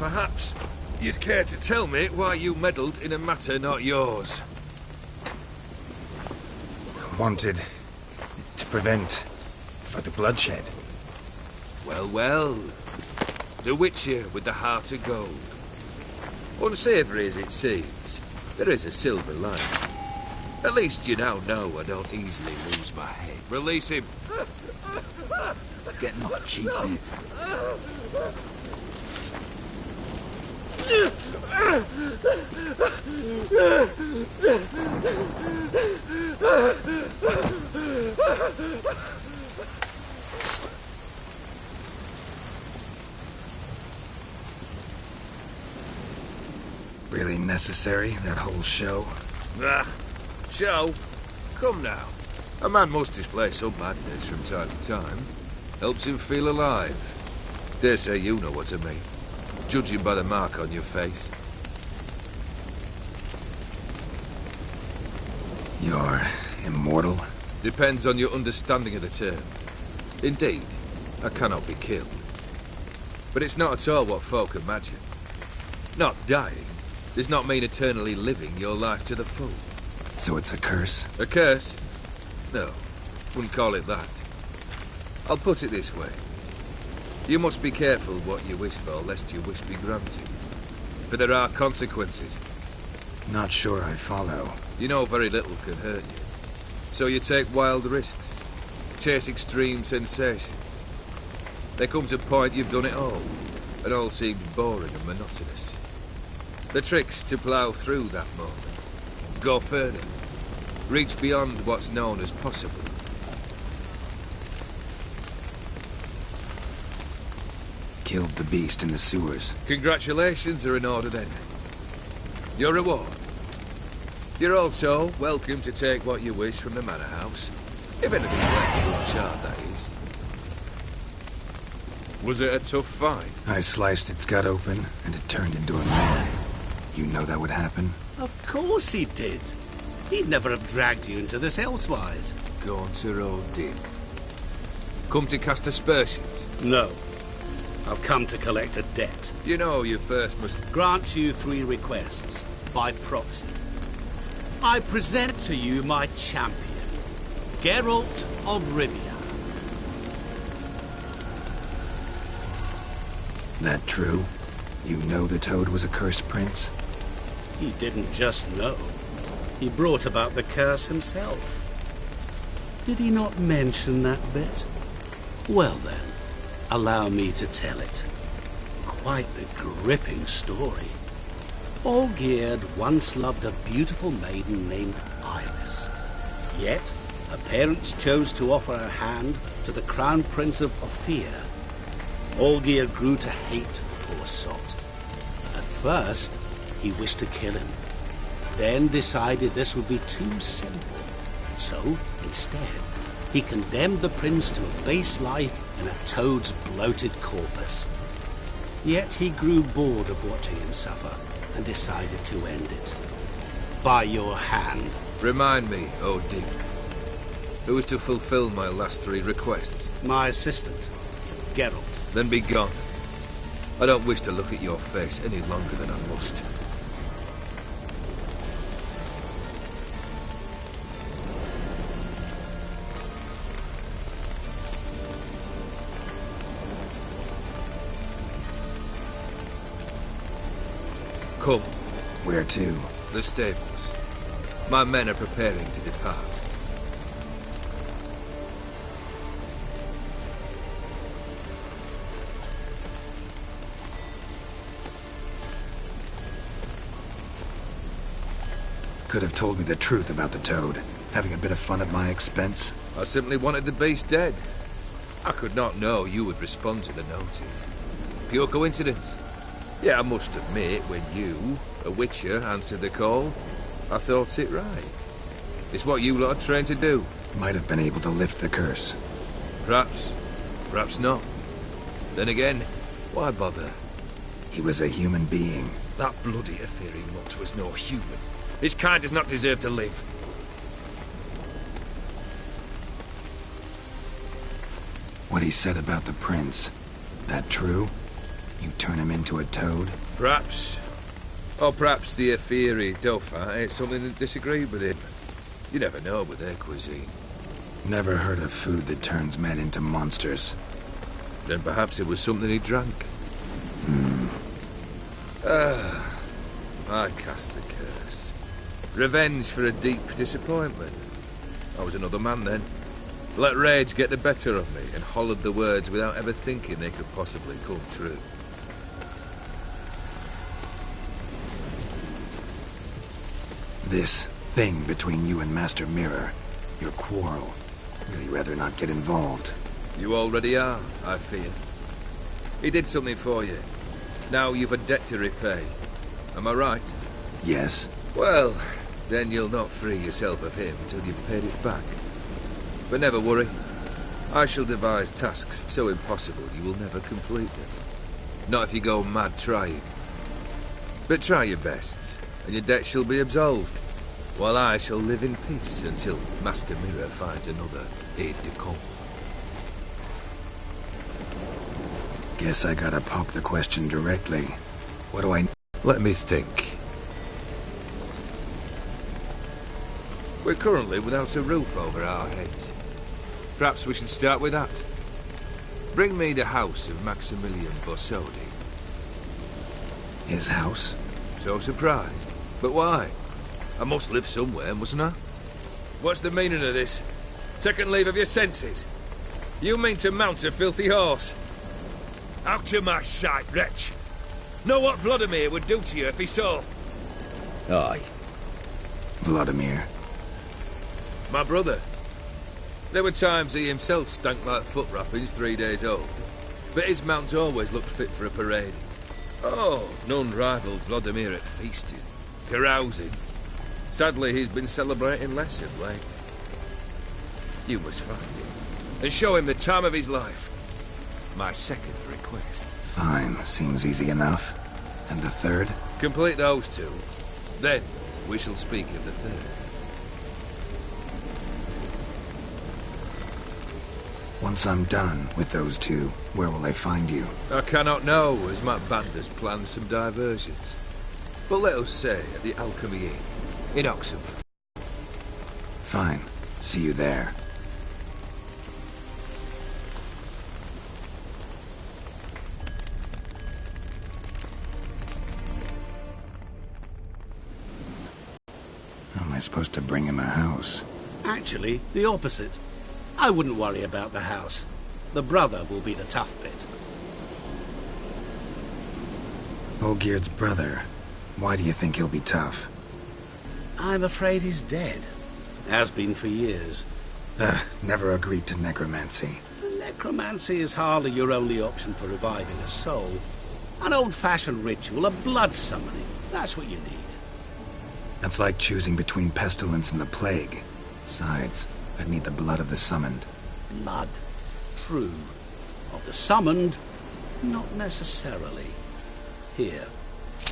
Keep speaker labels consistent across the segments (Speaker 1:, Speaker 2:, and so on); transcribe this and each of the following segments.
Speaker 1: Perhaps you'd care to tell me why you meddled in a matter not yours.
Speaker 2: Wanted to prevent further bloodshed.
Speaker 1: Well, well. The Witcher with the heart of gold. Unsavoury as it seems, there is a silver lining. At least you now know I don't easily lose my head. Release him.
Speaker 2: Getting off cheap, mate. Really necessary, that whole show?
Speaker 1: Ah, show? Come now. A man must display some madness from time to time. Helps him feel alive. Dare say you know what I mean. Judging by the mark on your face.
Speaker 2: You're immortal?
Speaker 1: Depends on your understanding of the term. Indeed, I cannot be killed. But it's not at all what folk imagine. Not dying does not mean eternally living your life to the full.
Speaker 2: So it's a curse?
Speaker 1: A curse? No, wouldn't call it that. I'll put it this way. You must be careful what you wish for, lest your wish be granted. For there are consequences.
Speaker 2: Not sure I follow.
Speaker 1: You know very little can hurt you. So you take wild risks, chase extreme sensations. There comes a point you've done it all, and all seems boring and monotonous. The trick's to plough through that moment, go further, reach beyond what's known as possible.
Speaker 2: Killed the beast in the sewers.
Speaker 1: Congratulations are in order then. Your reward. You're also welcome to take what you wish from the manor house. If anything's left uncharred, that is. Was it a tough fight?
Speaker 2: I sliced its gut open, and it turned into a man. You know that would happen?
Speaker 3: Of course he did. He'd never have dragged you into this elsewise.
Speaker 1: Gaunter Odin. Come to cast aspersions?
Speaker 3: No. I've come to collect a debt.
Speaker 1: You know you first must...
Speaker 3: Grant you 3 requests, by proxy. I present to you my champion, Geralt of Rivia.
Speaker 2: That true? You know the Toad was a cursed prince?
Speaker 3: He didn't just know. He brought about the curse himself. Did he not mention that bit? Well then, allow me to tell it. Quite the gripping story. Olgierd once loved a beautiful maiden named Iris. Yet, her parents chose to offer her hand to the Crown Prince of Ophir. Olgierd grew to hate the poor sot. At first, he wished to kill him, then decided this would be too simple. So, instead, he condemned the prince to a base life in a toad's bloated corpus. Yet he grew bored of watching him suffer and decided to end it. By your hand.
Speaker 1: Remind me, Odin. Who is to fulfill my last 3 requests?
Speaker 3: My assistant, Geralt.
Speaker 1: Then be gone. I don't wish to look at your face any longer than I must. Come.
Speaker 2: Where to?
Speaker 1: The stables. My men are preparing to depart.
Speaker 2: Could have told me the truth about the Toad. Having a bit of fun at my expense.
Speaker 1: I simply wanted the beast dead. I could not know you would respond to the notice. Pure coincidence. Yeah, I must admit, when you, a witcher, answered the call, I thought it right. It's what you lot are trained to do.
Speaker 2: Might have been able to lift the curse.
Speaker 1: Perhaps. Perhaps not. Then again, why bother?
Speaker 2: He was a human being.
Speaker 1: That bloody Ethereal mutt was no human. His kind does not deserve to live.
Speaker 2: What he said about the prince, that true? You turn him into a toad?
Speaker 1: Perhaps. Or perhaps the Ethereal Dauphin ate something that disagreed with him. You never know with their cuisine.
Speaker 2: Never heard of food that turns men into monsters.
Speaker 1: Then perhaps it was something he drank. I cast the curse. Revenge for a deep disappointment. I was another man then. Let rage get the better of me and hollered the words without ever thinking they could possibly come true.
Speaker 2: This thing between you and Master Mirror, your quarrel, really rather not get involved.
Speaker 1: You already are, I fear. He did something for you. Now you've a debt to repay. Am I right?
Speaker 2: Yes.
Speaker 1: Well, then you'll not free yourself of him till you've paid it back. But never worry. I shall devise tasks so impossible you will never complete them. Not if you go mad trying. But try your best, and your debt shall be absolved, while I shall live in peace until Master Mirror finds another aide-de-camp.
Speaker 2: Guess I gotta pop the question directly. What do I...
Speaker 1: Let me think. We're currently without a roof over our heads. Perhaps we should start with that. Bring me the house of Maximilian Borsodi.
Speaker 2: His house?
Speaker 1: So surprised. But why? I must live somewhere, mustn't I? What's the meaning of this? Second leave of your senses? You mean to mount a filthy horse? Out of my sight, wretch! Know what Vladimir would do to you if he saw?
Speaker 2: Aye. Vladimir.
Speaker 1: My brother. There were times he himself stank like foot wrappings 3 days old. But his mount always looked fit for a parade. Oh, none rivaled Vladimir at feasting, carousing. Sadly, he's been celebrating less of late. You must find him, and show him the time of his life. My second request.
Speaker 2: Fine, seems easy enough. And the third?
Speaker 1: Complete those two. Then, we shall speak of the third.
Speaker 2: Once I'm done with those two, where will I find you?
Speaker 1: I cannot know, as my band has planned some diversions. But let us say at the Alchemy Inn, in Oxenford.
Speaker 2: Fine. See you there. How am I supposed to bring him a house?
Speaker 3: Actually, the opposite. I wouldn't worry about the house. The brother will be the tough bit.
Speaker 2: Olgierd's brother. Why do you think he'll be tough?
Speaker 3: I'm afraid he's dead. Has been for years.
Speaker 2: Never agreed to necromancy.
Speaker 3: Necromancy is hardly your only option for reviving a soul. An old-fashioned ritual, a blood summoning. That's what you need.
Speaker 2: That's like choosing between pestilence and the plague. Besides, I'd need the blood of the summoned.
Speaker 3: Blood. True. Of the summoned, not necessarily. Here.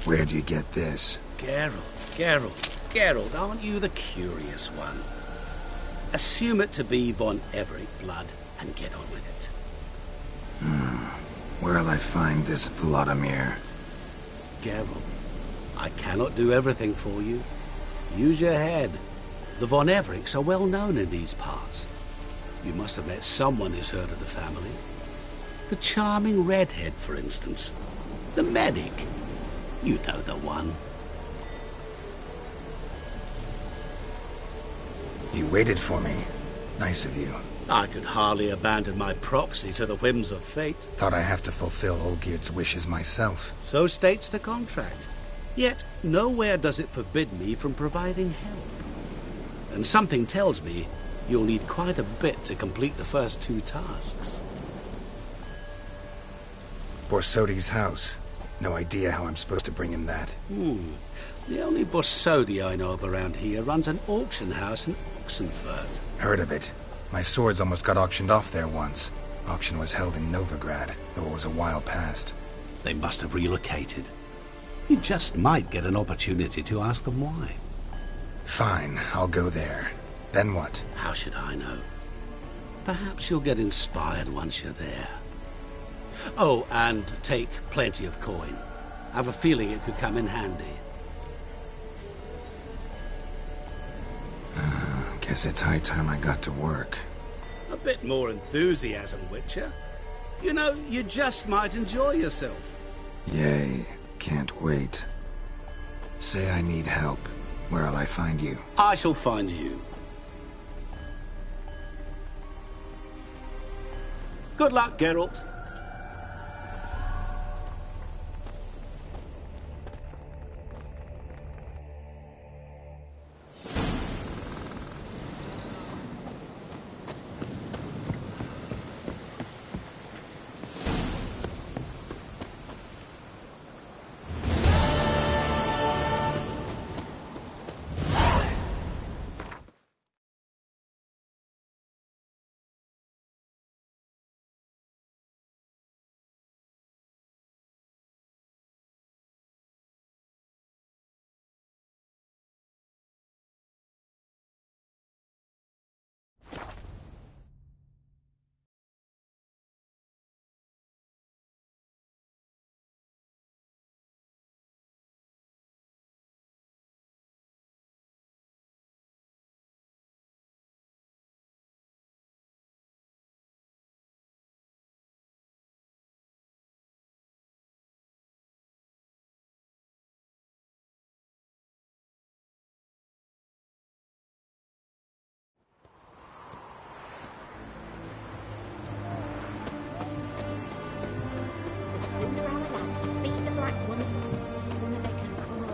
Speaker 2: Where do you get this?
Speaker 3: Geralt, aren't you the curious one? Assume it to be von Everett blood and get on with it.
Speaker 2: Where'll I find this Vladimir?
Speaker 3: Geralt, I cannot do everything for you. Use your head. The von Evericks are well known in these parts. You must have met someone who's heard of the family. The charming redhead, for instance. The medic. You know the one.
Speaker 2: You waited for me. Nice of you.
Speaker 3: I could hardly abandon my proxy to the whims of fate.
Speaker 2: Thought I have to fulfill Olgierd's wishes myself.
Speaker 3: So states the contract. Yet, nowhere does it forbid me from providing help. And something tells me you'll need quite a bit to complete the first 2 tasks.
Speaker 2: Borsodi's house. No idea how I'm supposed to bring him that.
Speaker 3: The only Borsodi I know of around here runs an auction house in Oxenford.
Speaker 2: Heard of it. My swords almost got auctioned off there once. Auction was held in Novigrad, though it was a while past.
Speaker 3: They must have relocated. You just might get an opportunity to ask them why.
Speaker 2: Fine, I'll go there. Then what?
Speaker 3: How should I know? Perhaps you'll get inspired once you're there. Oh, and take plenty of coin. I have a feeling it could come in handy.
Speaker 2: Guess it's high time I got to work.
Speaker 3: A bit more enthusiasm, Witcher. You know, you just might enjoy yourself.
Speaker 2: Yay, can't wait. Say I need help. Where'll I find you?
Speaker 3: I shall find you. Good luck, Geralt.
Speaker 4: ones beat the black ones, the sooner they can crawl.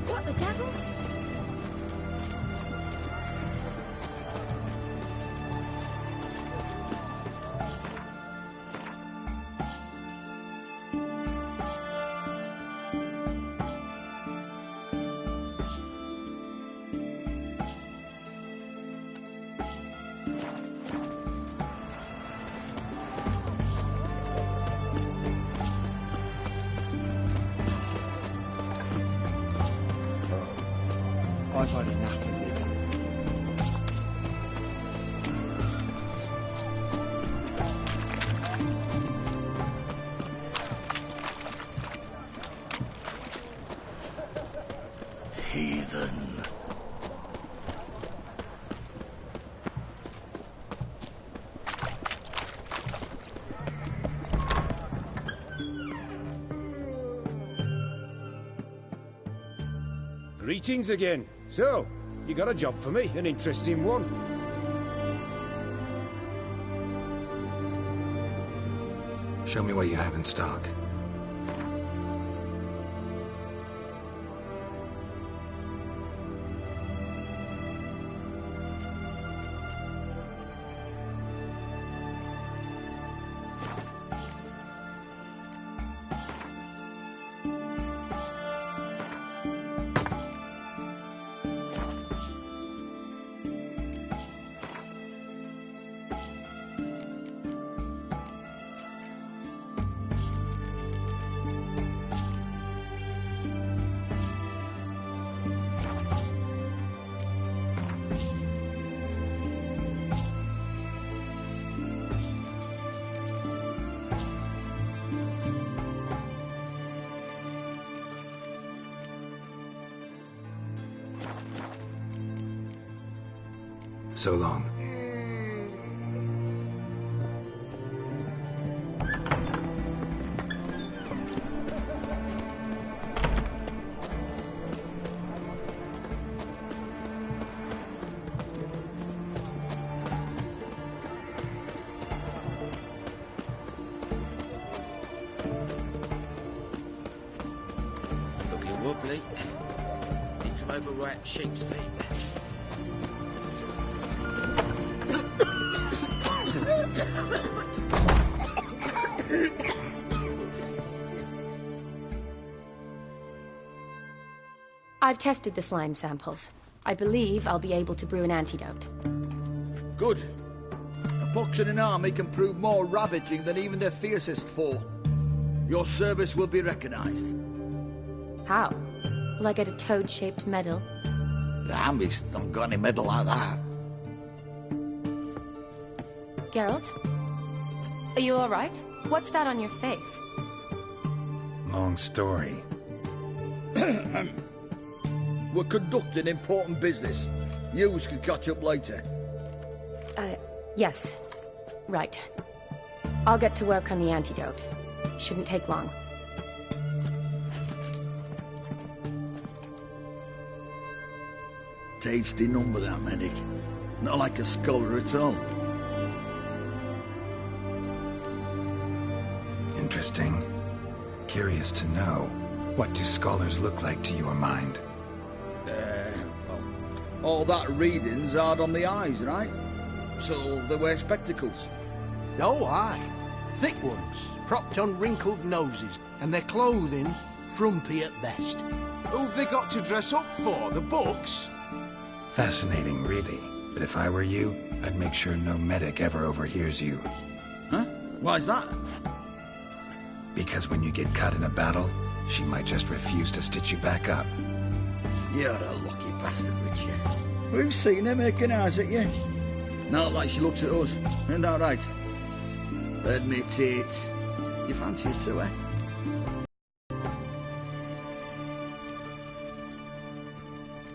Speaker 4: What the devil?
Speaker 5: I've had enough of living.
Speaker 3: Heathen.
Speaker 6: Greetings again. So, you got a job for me, an interesting one.
Speaker 2: Show me what you have in stock. So long.
Speaker 7: Looking wobbly. Need some overripe sheep's feet.
Speaker 4: I've tested the slime samples. I believe I'll be able to brew an antidote.
Speaker 5: Good. A pox in an army can prove more ravaging than even their fiercest foe. Your service will be recognized.
Speaker 4: How? Will I get a toad-shaped medal?
Speaker 5: The army's not got any medal like that.
Speaker 4: Geralt? Are you all right? What's that on your face?
Speaker 2: Long story.
Speaker 5: We're conducting important business. Yous can catch up later.
Speaker 4: Yes. Right. I'll get to work on the antidote. Shouldn't take long.
Speaker 5: Tasty number, that medic. Not like a scholar at all.
Speaker 2: Interesting. Curious to know, what do scholars look like to your mind?
Speaker 5: Well, all that reading's hard on the eyes, right? So they wear spectacles.
Speaker 8: Oh, aye. Thick ones, propped on wrinkled noses, and their clothing frumpy at best.
Speaker 9: Who've they got to dress up for? The books?
Speaker 2: Fascinating, really. But if I were you, I'd make sure no medic ever overhears you.
Speaker 5: Huh? Why's that?
Speaker 2: Because when you get caught in a battle, she might just refuse to stitch you back up.
Speaker 5: You're a lucky bastard, Witcher. We've seen her making eyes at you. Not like she looks at us. Isn't that right? Admit it. You fancy it too, eh?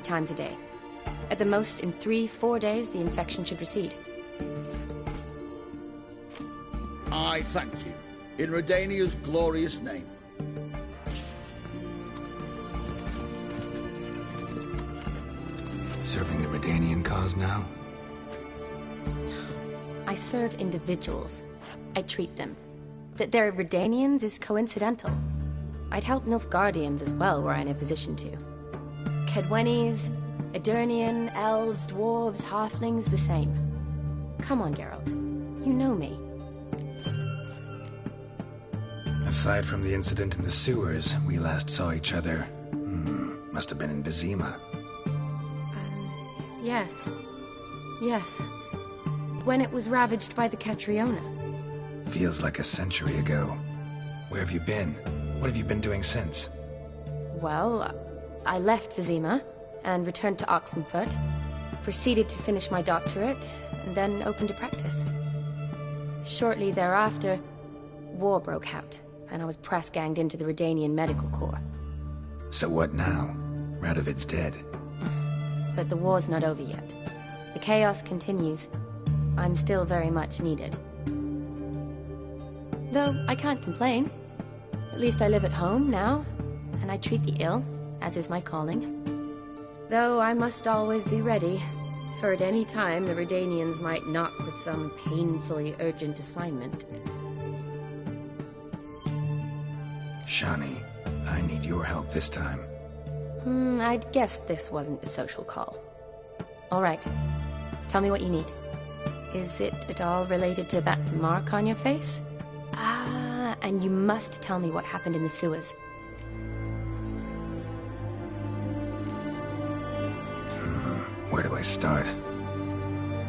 Speaker 4: Times a day. At the most, in 3-4 days, the infection should recede.
Speaker 5: I thank you. In Redania's glorious name.
Speaker 2: Serving the Redanian cause now?
Speaker 4: I serve individuals. I treat them. That they're Redanians is coincidental. I'd help Nilfgaardians as well were I in a position to. Kedwenis, Edirnian, elves, dwarves, halflings, the same. Come on, Geralt. You know me.
Speaker 2: Aside from the incident in the sewers, we last saw each other. Must have been in Vizima.
Speaker 4: Yes. Yes. When it was ravaged by the Catriona.
Speaker 2: Feels like a century ago. Where have you been? What have you been doing since?
Speaker 4: Well, I left Vizima and returned to Oxenfurt, proceeded to finish my doctorate, and then opened a practice. Shortly thereafter, war broke out, and I was press-ganged into the Redanian Medical Corps.
Speaker 2: So what now? Radovid's dead.
Speaker 4: But the war's not over yet. The chaos continues. I'm still very much needed. Though I can't complain. At least I live at home now, and I treat the ill, as is my calling. Though I must always be ready, for at any time the Redanians might knock with some painfully urgent assignment.
Speaker 2: Shani, I need your help this time.
Speaker 4: I'd guessed this wasn't a social call. All right. Tell me what you need. Is it at all related to that mark on your face? Ah, and you must tell me what happened in the sewers.
Speaker 2: Where do I start?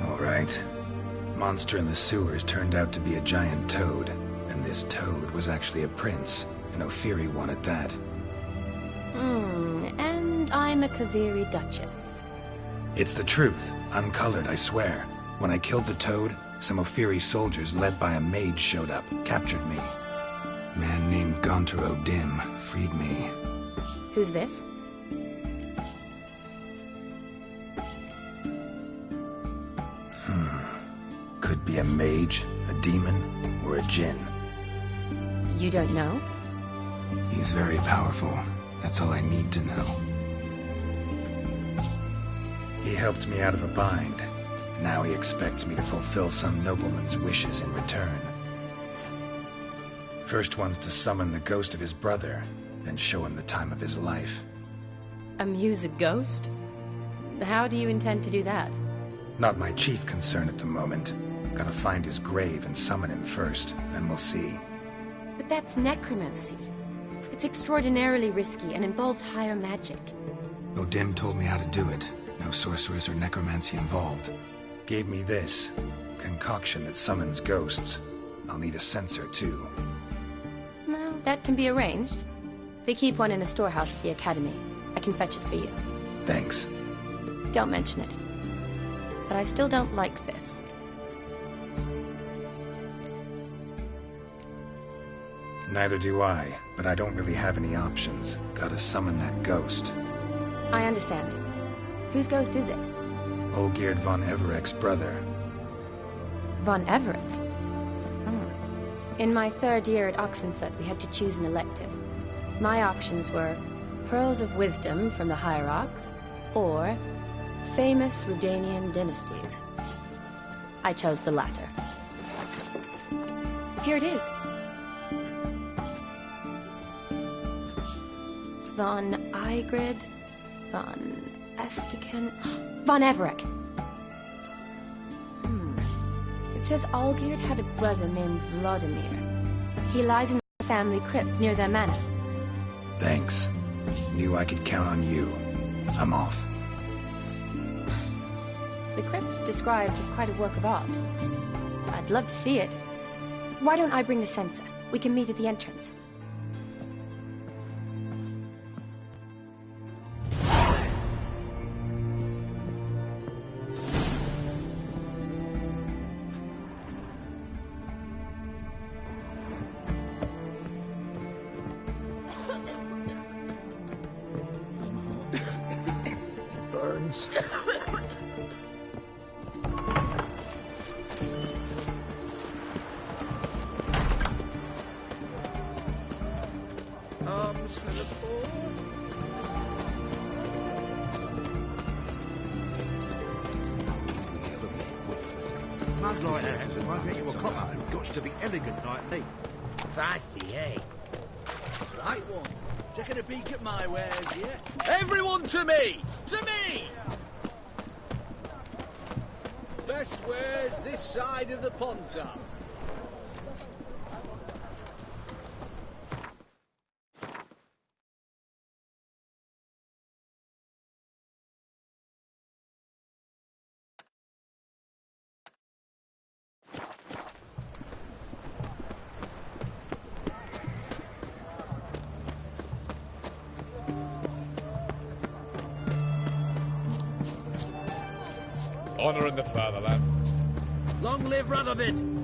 Speaker 2: All right. Monster in the sewers turned out to be a giant toad, and this toad was actually a prince, an Ophiri one at that.
Speaker 4: And I'm a Kaviri Duchess.
Speaker 2: It's the truth, uncolored, I swear. When I killed the toad, some Ophiri soldiers led by a mage showed up, captured me. Man named Gontar O'Dim freed me.
Speaker 4: Who's this?
Speaker 2: Could be a mage, a demon, or a djinn.
Speaker 4: You don't know?
Speaker 2: He's very powerful. That's all I need to know. He helped me out of a bind. Now he expects me to fulfill some nobleman's wishes in return. First one's to summon the ghost of his brother, then show him the time of his life.
Speaker 4: Amuse a ghost? How do you intend to do that?
Speaker 2: Not my chief concern at the moment. Gotta find his grave and summon him first, then we'll see.
Speaker 4: But that's necromancy. It's extraordinarily risky and involves higher magic.
Speaker 2: O'Dim told me how to do it. No sorceress or necromancy involved. Gave me this concoction that summons ghosts. I'll need a censer, too.
Speaker 4: Well, that can be arranged. They keep one in a storehouse at the academy. I can fetch it for you.
Speaker 2: Thanks.
Speaker 4: Don't mention it. But I still don't like this.
Speaker 2: Neither do I, but I don't really have any options. Gotta summon that ghost.
Speaker 4: I understand. Whose ghost is it?
Speaker 2: Olgierd von Everek's brother.
Speaker 4: Von Everek? In my third year at Oxenfurt, we had to choose an elective. My options were Pearls of Wisdom from the Hierarchs, or Famous Redanian Dynasties. I chose the latter. Here it is. Von Igrid, Von Estiken, Von Everek. It says Olgierd had a brother named Vladimir. He lies in the family crypt near their manor.
Speaker 2: Thanks. Knew I could count on you. I'm off.
Speaker 4: The crypt's described as quite a work of art. I'd love to see it. Why don't I bring the censer? We can meet at the entrance.
Speaker 6: Burns.
Speaker 7: Arms for the poor.
Speaker 8: My mug like that won't get you a copper. It got to be elegant like me.
Speaker 7: Feisty, eh? Right one. Taking a peek at my wares, yeah? Everyone to me! To me! Best wares this side of the Pontar.
Speaker 10: Honour in the fatherland.
Speaker 7: Long live Radovid!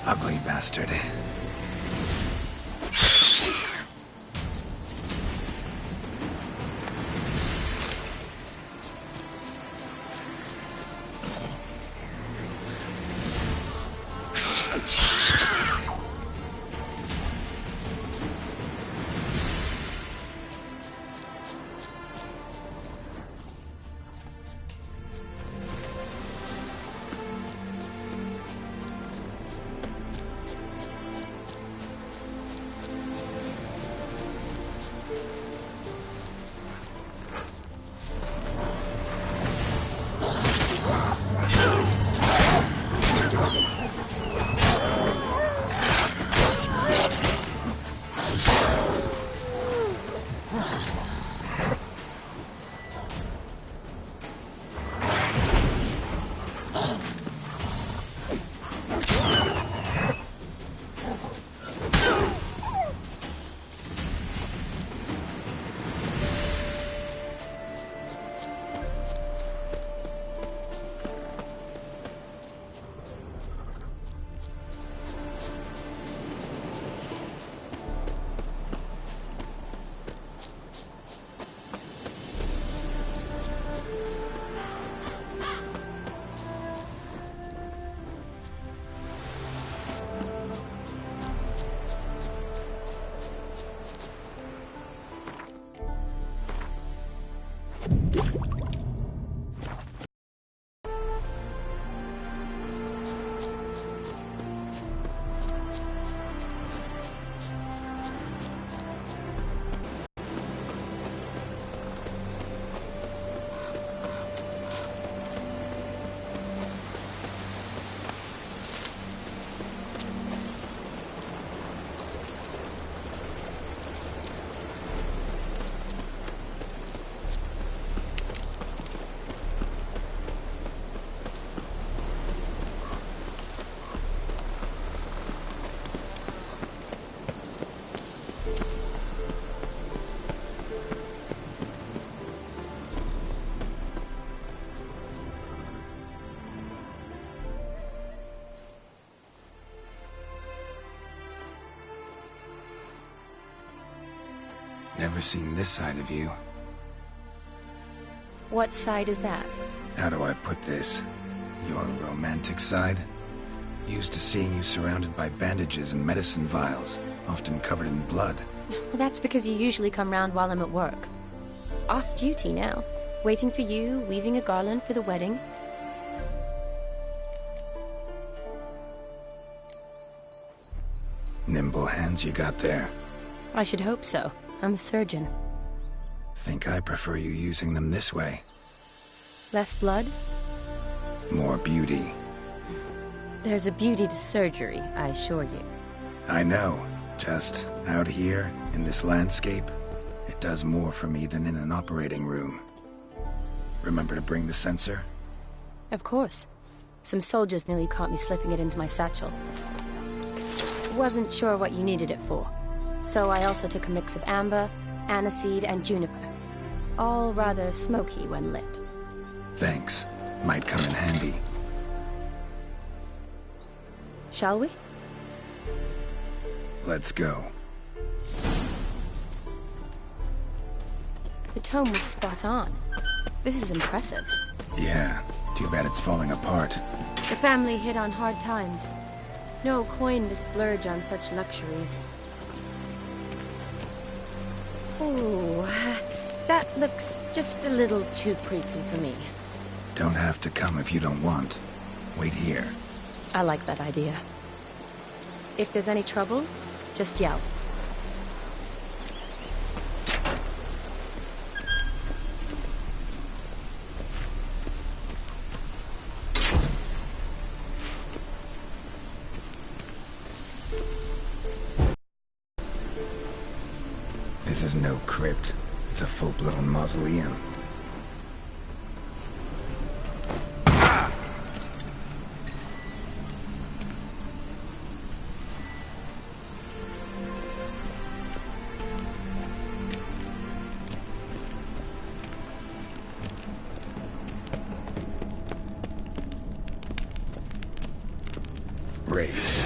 Speaker 2: Ugly bastard. Never seen this side of you.
Speaker 4: What side is that?
Speaker 2: How do I put this? Your romantic side? Used to seeing you surrounded by bandages and medicine vials, often covered in blood.
Speaker 4: Well, that's because you usually come round while I'm at work. Off duty now. Waiting for you, weaving a garland for the wedding.
Speaker 2: Nimble hands you got there.
Speaker 4: I should hope so. I'm a surgeon.
Speaker 2: Think I prefer you using them this way.
Speaker 4: Less blood?
Speaker 2: More beauty.
Speaker 4: There's a beauty to surgery, I assure you.
Speaker 2: I know. Just out here, in this landscape, it does more for me than in an operating room. Remember to bring the sensor?
Speaker 4: Of course. Some soldiers nearly caught me slipping it into my satchel. Wasn't sure what you needed it for. So I also took a mix of amber, aniseed, and juniper. All rather smoky when lit.
Speaker 2: Thanks. Might come in handy.
Speaker 4: Shall we?
Speaker 2: Let's go.
Speaker 4: The tome was spot on. This is impressive.
Speaker 2: Yeah, too bad it's falling apart.
Speaker 4: The family hit on hard times. No coin to splurge on such luxuries. Oh, that looks just a little too creepy for me.
Speaker 2: Don't have to come if you don't want. Wait here.
Speaker 4: I like that idea. If there's any trouble, just yell.
Speaker 2: This is no crypt. It's a full-blown mausoleum. Race.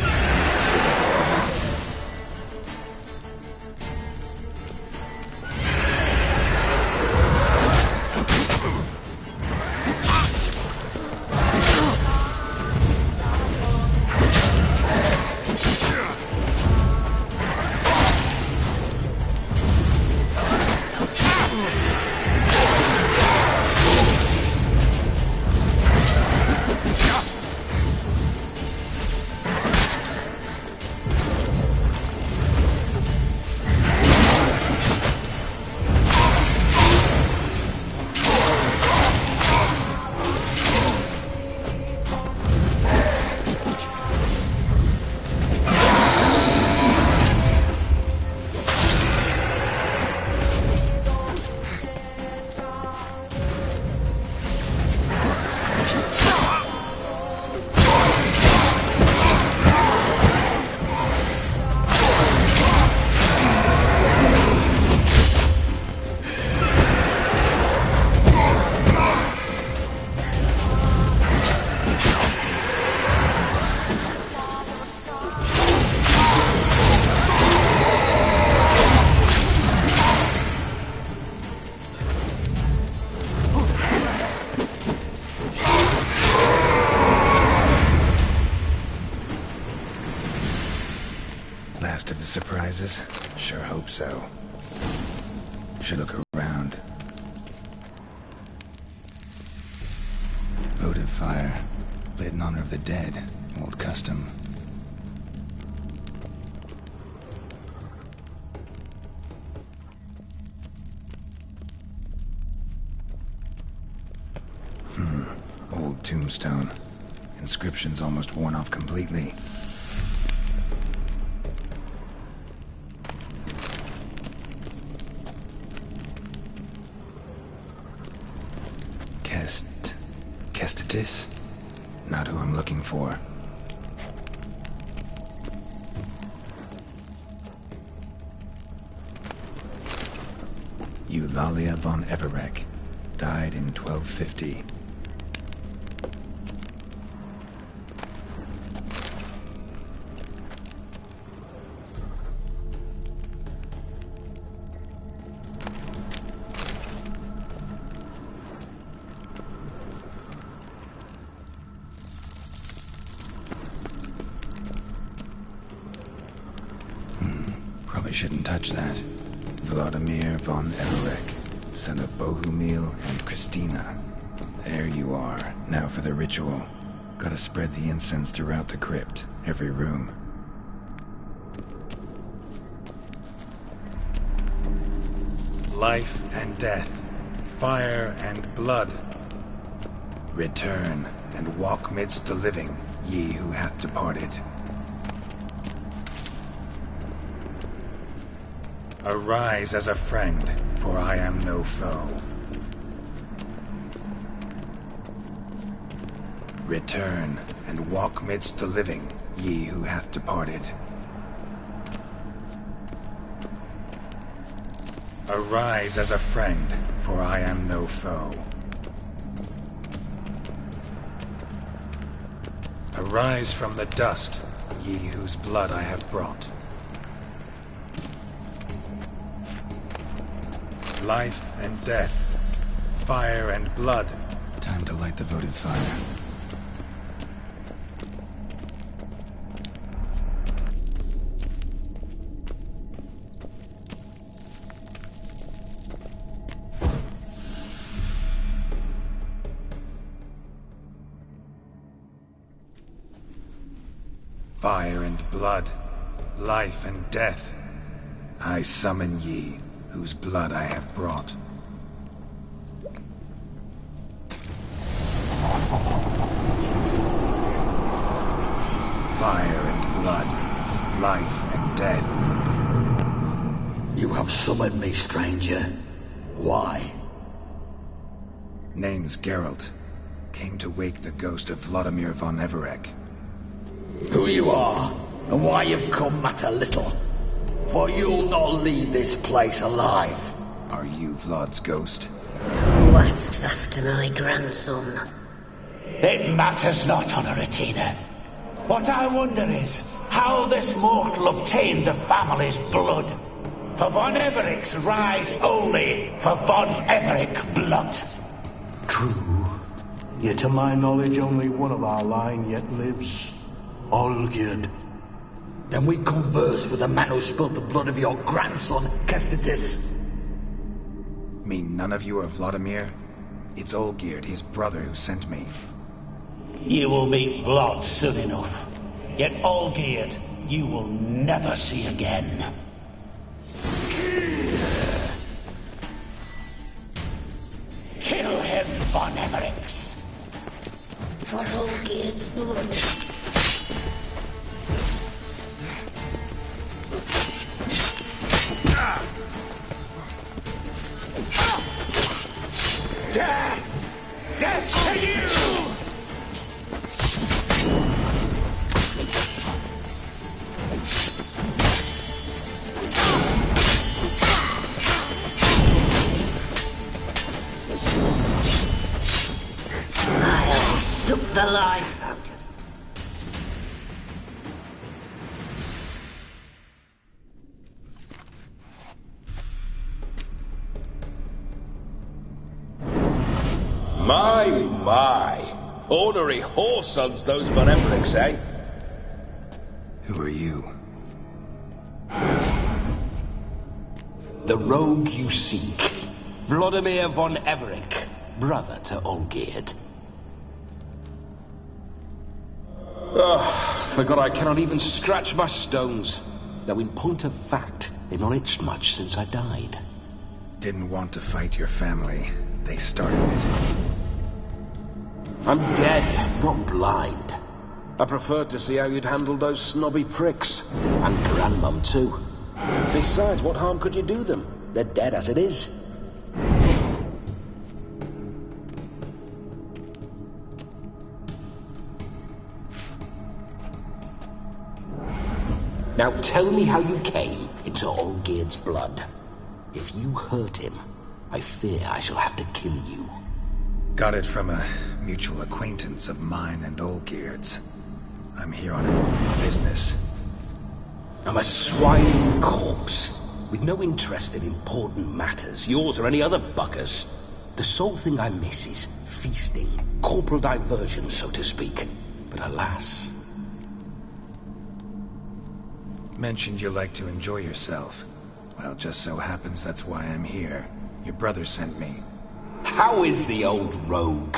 Speaker 2: Last of the surprises? Sure hope so. Should look around. fire. Lit in honor of the dead. Old custom. Old tombstone. Inscription's almost worn off completely. Kestatis? Not who I'm looking for. Eulalia von Everek. Died in 1250. Probably shouldn't touch that. Vladimir von Everek, son of Bohumil and Christina. There you are. Now for the ritual. Gotta spread the incense throughout the crypt, every room. Life and death, fire and blood. Return and walk midst the living, ye who hath departed. Arise as a friend, for I am no foe. Return and walk midst the living, ye who hath departed. Arise as a friend, for I am no foe. Arise from the dust, ye whose blood I have brought. Life and death, fire and blood. Time to light the votive fire. Fire and blood, life and death. I summon ye, whose blood I have brought. Fire and blood, life and death.
Speaker 5: You have summoned me, stranger. Why?
Speaker 2: Name's Geralt. Came to wake the ghost of Vladimir von Everek.
Speaker 5: Who you are, and why you've come matter little. For you'll not leave this place alive.
Speaker 2: Are you Vlad's ghost?
Speaker 11: Who asks after my grandson?
Speaker 7: It matters not, Honoratina. What I wonder is how this mortal obtained the family's blood. For von Everek's rise only for von Everek blood.
Speaker 8: True. Yet to my knowledge, only one of our line yet lives. Olgierd.
Speaker 5: Then we converse with the man who spilled the blood of your grandson, Kestatis.
Speaker 2: Mean none of you are Vladimir? It's Olgierd, his brother, who sent me.
Speaker 7: You will meet Vlad soon enough. Yet Olgierd, you will never see again. Kill him, von Evereks.
Speaker 11: For Olgierd's blood.
Speaker 7: Death! Death to you!
Speaker 11: I'll suck the life out of you.
Speaker 12: My. Ornery whoresons, those von Evereks, eh?
Speaker 2: Who are you?
Speaker 7: The rogue you seek. Vladimir von Everek, brother to Olgierd.
Speaker 12: Forgot I cannot even scratch my stones. Though in point of fact, they've not itched much since I died.
Speaker 2: Didn't want to fight your family. They started it.
Speaker 12: I'm dead, not blind. I preferred to see how you'd handle those snobby pricks. And Grandmum, too. Besides, what harm could you do them? They're dead as it is. Now tell me how you came into Olgierd's blood. If you hurt him, I fear I shall have to kill you.
Speaker 2: Got it from a mutual acquaintance of mine and Olgierd's. I'm here on important business.
Speaker 12: I'm a swining corpse, with no interest in important matters, yours or any other buggers. The sole thing I miss is feasting, corporal diversion, so to speak. But alas...
Speaker 2: Mentioned you like to enjoy yourself. Well, just so happens that's why I'm here. Your brother sent me.
Speaker 12: How is the old rogue?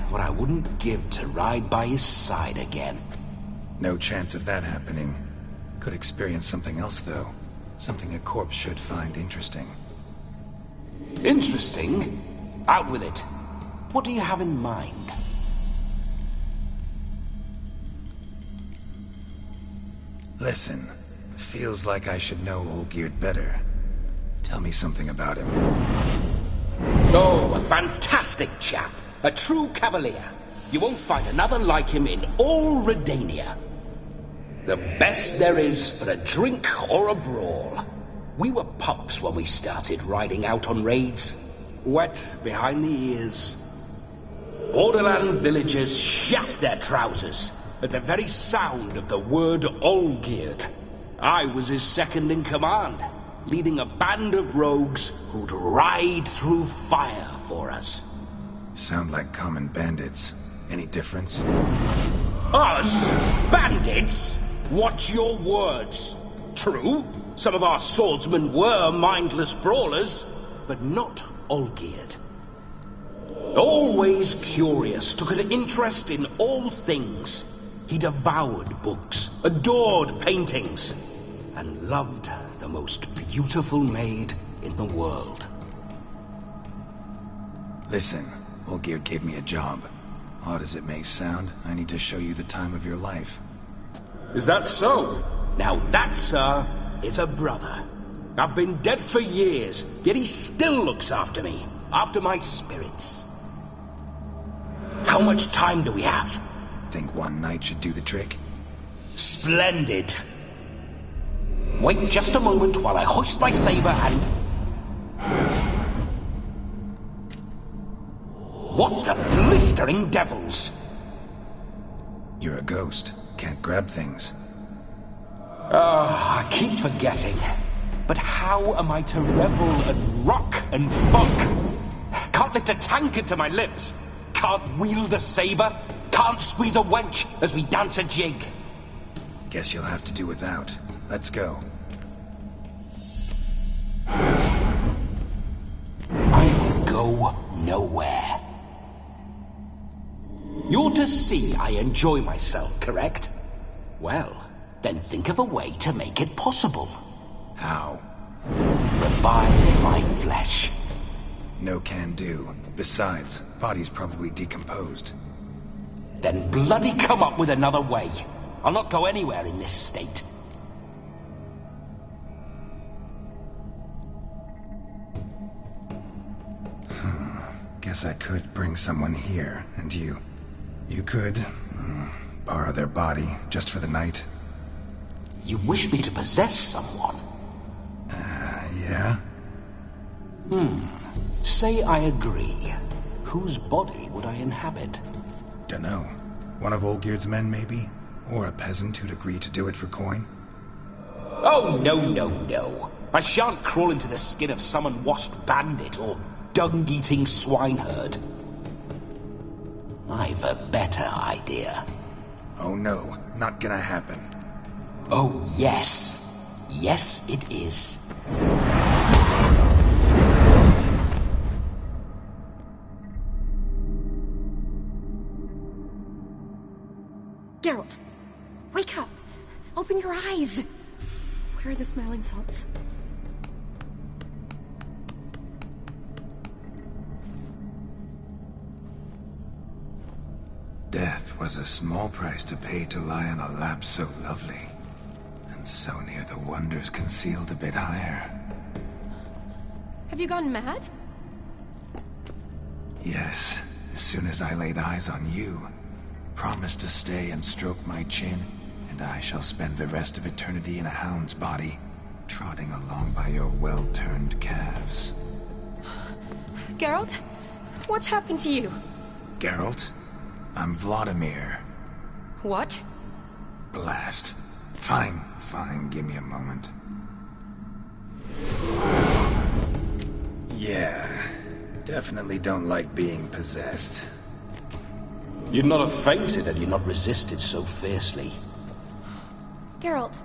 Speaker 12: What I wouldn't give to ride by his side again.
Speaker 2: No chance of that happening. Could experience something else, though. Something a corpse should find interesting.
Speaker 12: Interesting? Out with it. What do you have in mind?
Speaker 2: Listen, feels like I should know Olgierd better. Tell me something about him.
Speaker 12: Oh, a fantastic chap. A true cavalier. You won't find another like him in all Redania. The best there is for a drink or a brawl. We were pups when we started riding out on raids. Wet behind the ears. Borderland villagers shat their trousers at the very sound of the word Olgierd. I was his second in command, leading a band of rogues who'd ride through fire for us.
Speaker 2: Sound like common bandits. Any difference?
Speaker 12: Us? Bandits? Watch your words. True, some of our swordsmen were mindless brawlers, but not Olgierd. Always curious, took an interest in all things. He devoured books, adored paintings, and loved the most beautiful maid in the world.
Speaker 2: Listen, Olgierd gave me a job. Odd as it may sound, I need to show you the time of your life.
Speaker 12: Is that so? Now that, sir, is a brother. I've been dead for years, yet he still looks after me, after my spirits. How much time do we have?
Speaker 2: Think one night should do the trick?
Speaker 12: Splendid. Wait just a moment while I hoist my saber and... What the blistering devils?
Speaker 2: You're a ghost. Can't grab things.
Speaker 12: I keep forgetting. But how am I to revel and rock and fuck? Can't lift a tankard to my lips. Can't wield a saber. Can't squeeze a wench as we dance a jig.
Speaker 2: Guess you'll have to do without. Let's go.
Speaker 12: I will go nowhere. You're to see I enjoy myself, correct? Well, then think of a way to make it possible.
Speaker 2: How?
Speaker 12: Revive my flesh.
Speaker 2: No can do. Besides, body's probably decomposed.
Speaker 12: Then bloody come up with another way. I'll not go anywhere in this state.
Speaker 2: Guess I could bring someone here, and you could borrow their body just for the night.
Speaker 12: You wish me to possess someone?
Speaker 2: Yeah?
Speaker 12: Say I agree. Whose body would I inhabit?
Speaker 2: Dunno. One of Olgierd's men, maybe? Or a peasant who'd agree to do it for coin?
Speaker 12: Oh, no. I shan't crawl into the skin of some unwashed bandit or dung-eating swineherd. I've a better idea.
Speaker 2: Oh no, not gonna happen.
Speaker 12: Oh yes. Yes, it is.
Speaker 4: Geralt, wake up! Open your eyes! Where are the smelling salts?
Speaker 2: Death was a small price to pay to lie on a lap so lovely, and so near the wonders concealed a bit higher.
Speaker 4: Have you gone mad?
Speaker 2: Yes, as soon as I laid eyes on you, promised to stay and stroke my chin, and I shall spend the rest of eternity in a hound's body, trotting along by your well-turned calves.
Speaker 4: Geralt? What's happened to you?
Speaker 2: Geralt? I'm Vladimir.
Speaker 4: What?
Speaker 2: Blast. Fine, give me a moment. Yeah, definitely don't like being possessed.
Speaker 12: You'd not have fainted had you not resisted so fiercely.
Speaker 4: Geralt,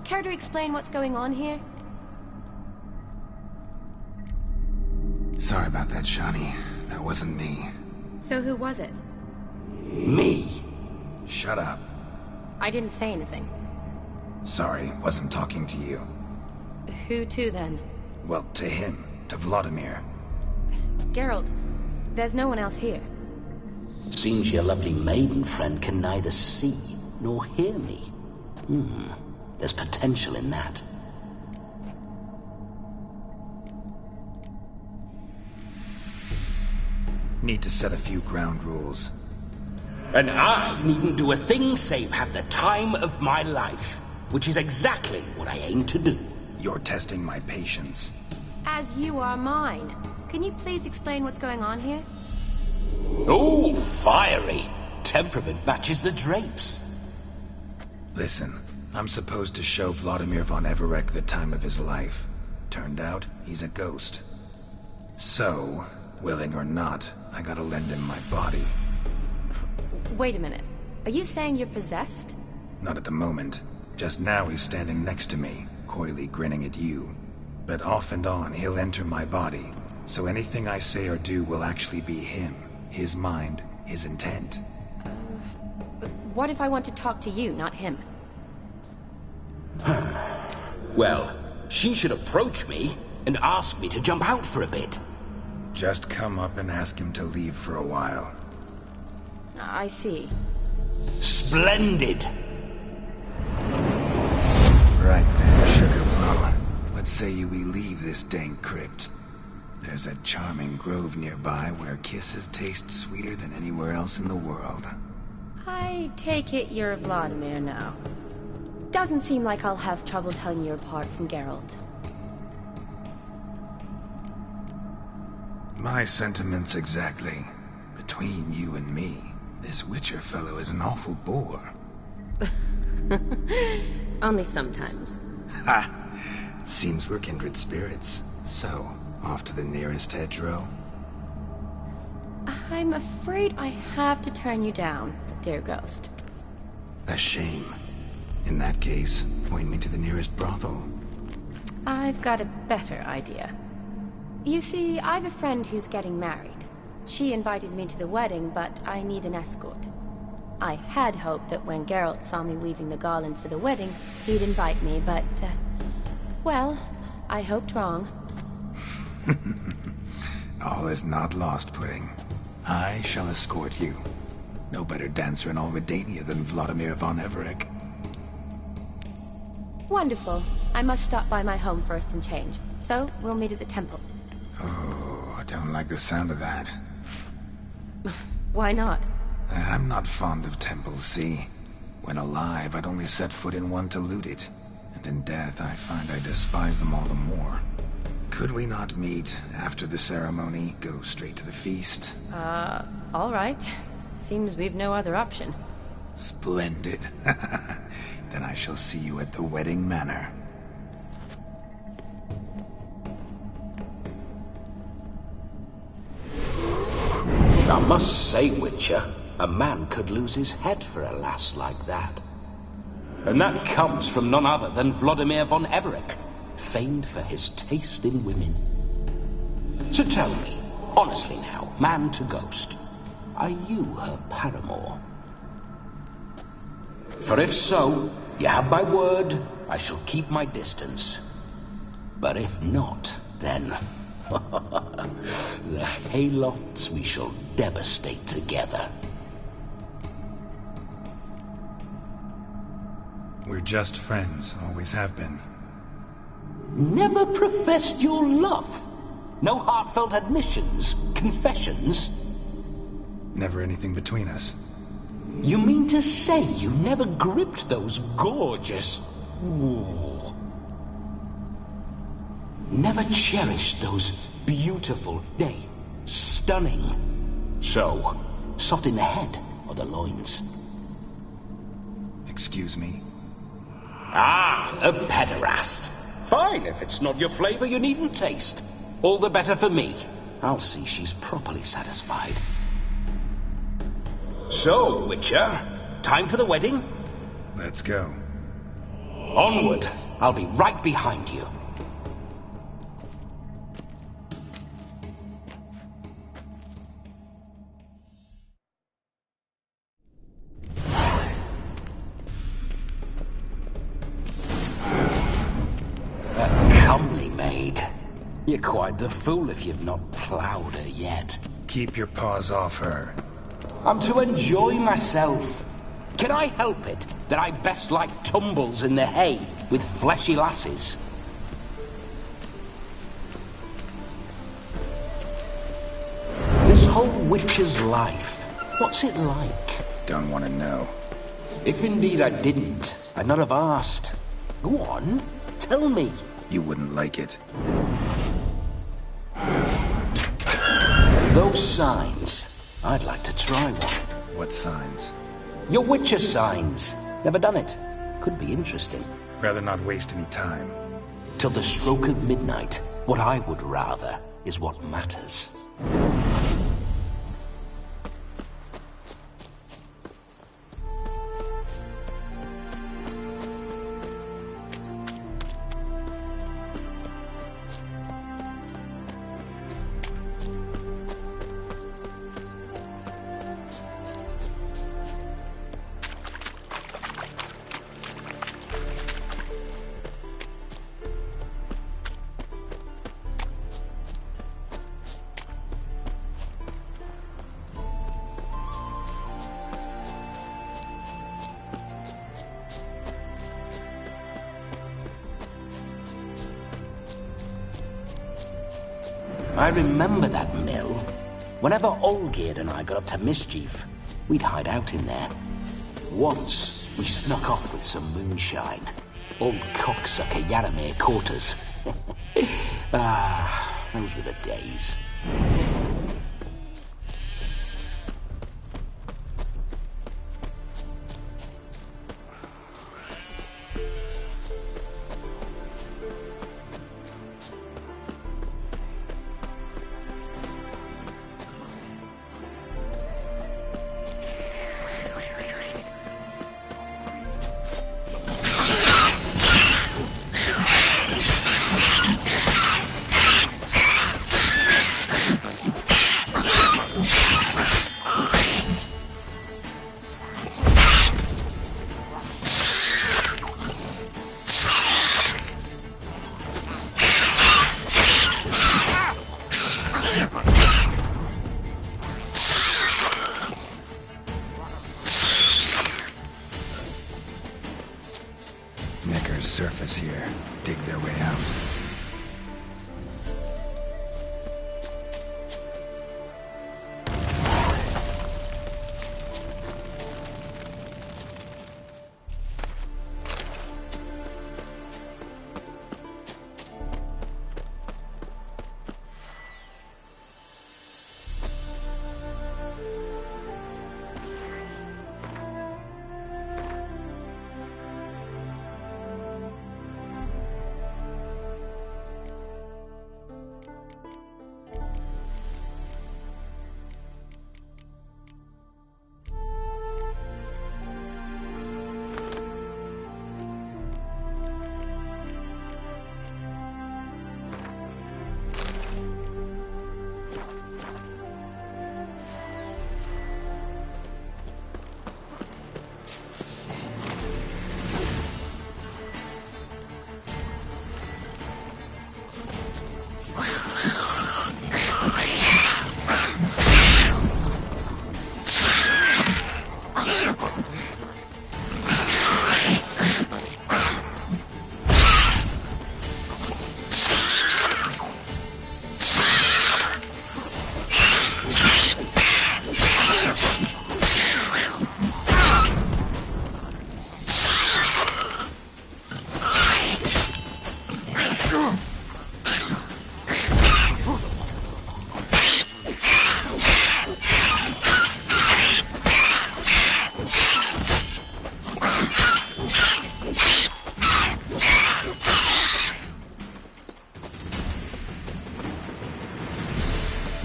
Speaker 4: care to explain what's going on here?
Speaker 2: Sorry about that, Shani. That wasn't me.
Speaker 4: So who was it?
Speaker 12: Me.
Speaker 2: Shut up.
Speaker 4: I didn't say anything.
Speaker 2: Sorry, wasn't talking to you.
Speaker 4: Who to, then?
Speaker 2: Well, to him. To Vladimir.
Speaker 4: Geralt, there's no one else here.
Speaker 12: Seems your lovely maiden friend can neither see nor hear me. There's potential in that.
Speaker 2: Need to set a few ground rules.
Speaker 12: And I needn't do a thing save have the time of my life, which is exactly what I aim to do.
Speaker 2: You're testing my patience.
Speaker 4: As you are mine. Can you please explain what's going on here?
Speaker 12: Oh, fiery. Temperament matches the drapes.
Speaker 2: Listen, I'm supposed to show Vladimir von Everec the time of his life. Turned out, he's a ghost. So, willing or not, I gotta lend him my body.
Speaker 4: Wait a minute. Are you saying you're possessed?
Speaker 2: Not at the moment. Just now he's standing next to me, coyly grinning at you. But off and on, he'll enter my body. So anything I say or do will actually be him. His mind, his intent.
Speaker 4: What if I want to talk to you, not him?
Speaker 12: Well, she should approach me and ask me to jump out for a bit.
Speaker 2: Just come up and ask him to leave for a while.
Speaker 4: I see.
Speaker 12: Splendid!
Speaker 2: Right then, Sugar Plum. What say you we leave this dank crypt? There's a charming grove nearby where kisses taste sweeter than anywhere else in the world.
Speaker 4: I take it you're Vladimir now. Doesn't seem like I'll have trouble telling you apart from Geralt.
Speaker 2: My sentiments exactly. Between you and me, this Witcher fellow is an awful bore.
Speaker 4: Only sometimes.
Speaker 2: Ha! Seems we're kindred spirits. So, off to the nearest hedgerow?
Speaker 4: I'm afraid I have to turn you down, dear ghost.
Speaker 2: A shame. In that case, point me to the nearest brothel.
Speaker 4: I've got a better idea. You see, I've a friend who's getting married. She invited me to the wedding, but I need an escort. I had hoped that when Geralt saw me weaving the garland for the wedding, he'd invite me, but, well, I hoped wrong.
Speaker 2: All is not lost, Pudding. I shall escort you. No better dancer in all Redania than Vladimir von Everec.
Speaker 4: Wonderful. I must stop by my home first and change, so we'll meet at the temple.
Speaker 2: Oh, I don't like the sound of that.
Speaker 4: Why not?
Speaker 2: I'm not fond of temples, see? When alive, I'd only set foot in one to loot it. And in death, I find I despise them all the more. Could we not meet after the ceremony, go straight to the feast?
Speaker 4: All right. Seems we've no other option.
Speaker 2: Splendid. Then I shall see you at the wedding manor.
Speaker 12: I must say, Witcher, a man could lose his head for a lass like that. And that comes from none other than Vladimir von Everec, famed for his taste in women. So tell me, honestly now, man to ghost, are you her paramour? For if so, you have my word, I shall keep my distance. But if not, then... the haylofts we shall devastate together.
Speaker 2: We're just friends, always have been.
Speaker 12: Never professed your love? No heartfelt admissions, confessions?
Speaker 2: Never anything between us.
Speaker 12: You mean to say you never gripped those gorgeous... Ooh. Never cherished those beautiful, nay, stunning... So, soft in the head or the loins?
Speaker 2: Excuse me?
Speaker 12: Ah, a pederast. Fine, if it's not your flavor, you needn't taste. All the better for me. I'll see she's properly satisfied. So, Witcher, time for the wedding?
Speaker 2: Let's go.
Speaker 12: Onward. I'll be right behind you. You're quite the fool if you've not ploughed her yet.
Speaker 2: Keep your paws off her.
Speaker 12: I'm to enjoy myself. Can I help it that I best like tumbles in the hay with fleshy lasses? This whole witch's life, what's it like?
Speaker 2: Don't want to know.
Speaker 12: If indeed I didn't, I'd not have asked. Go on, tell me.
Speaker 2: You wouldn't like it.
Speaker 12: Those signs, I'd like to try one.
Speaker 2: What signs?
Speaker 12: Your Witcher signs. Never done it. Could be interesting.
Speaker 2: Rather not waste any time.
Speaker 12: Till the stroke of midnight, what I would rather is what matters. I remember that mill. Whenever Olgierd and I got up to mischief, we'd hide out in there. Once, we snuck off with some moonshine. Old cocksucker Yaramir caught us. Those were the days.
Speaker 2: Surface here. Dig their way out.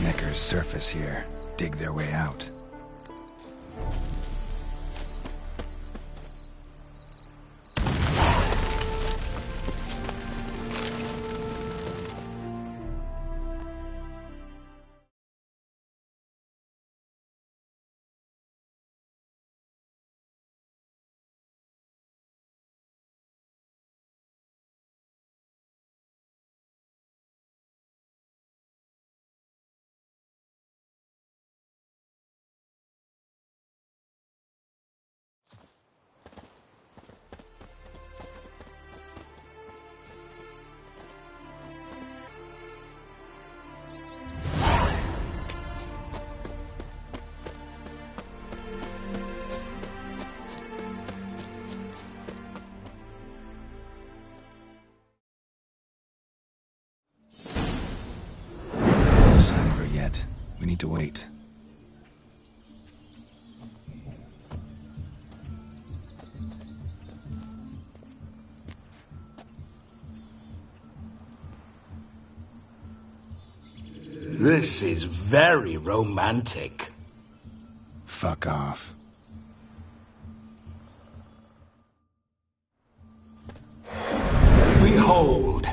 Speaker 2: Neckers surface here, dig their way out. No sign of her yet. We need to wait.
Speaker 12: This is very romantic.
Speaker 2: Fuck off.
Speaker 12: Behold,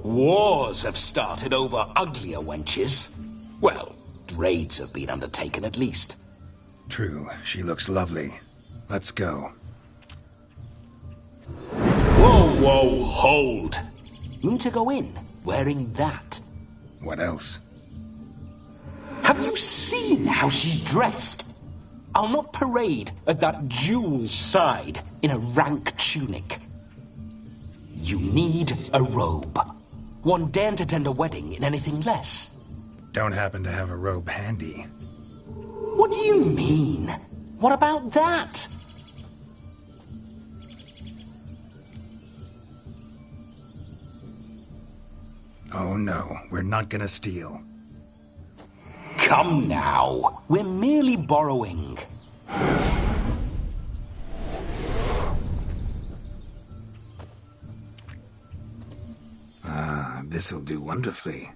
Speaker 12: wars have started over uglier wenches. Well, raids have been undertaken at least.
Speaker 2: True, she looks lovely. Let's go.
Speaker 12: Whoa, whoa, hold. You need to go in wearing that.
Speaker 2: What else?
Speaker 12: Have you seen how she's dressed? I'll not parade at that jewel's side in a rank tunic. You need a robe. One daren't attend a wedding in anything less.
Speaker 2: Don't happen to have a robe handy.
Speaker 12: What do you mean? What about that?
Speaker 2: Oh no, we're not gonna steal.
Speaker 12: Come now, we're merely borrowing.
Speaker 2: Ah, this'll do wonderfully.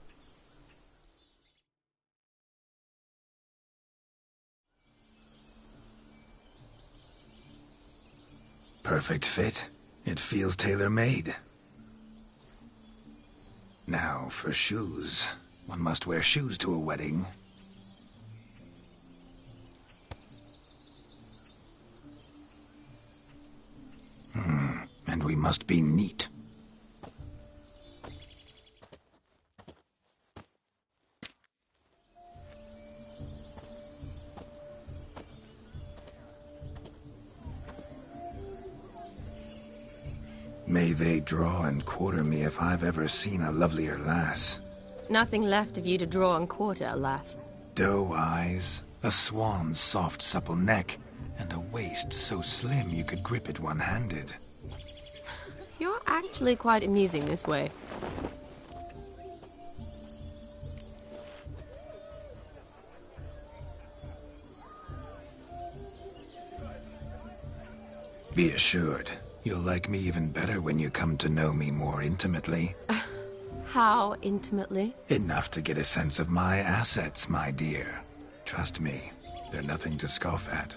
Speaker 2: Perfect fit. It feels tailor-made. Now for shoes. One must wear shoes to a wedding. And we must be neat. May they draw and quarter me if I've ever seen a lovelier lass.
Speaker 4: Nothing left of you to draw and quarter, alas.
Speaker 2: Doe eyes, a swan's soft supple neck, and a waist so slim you could grip it one-handed.
Speaker 4: You're actually quite amusing this way.
Speaker 2: Be assured, you'll like me even better when you come to know me more intimately.
Speaker 4: How intimately?
Speaker 2: Enough to get a sense of my assets, my dear. Trust me, they're nothing to scoff at.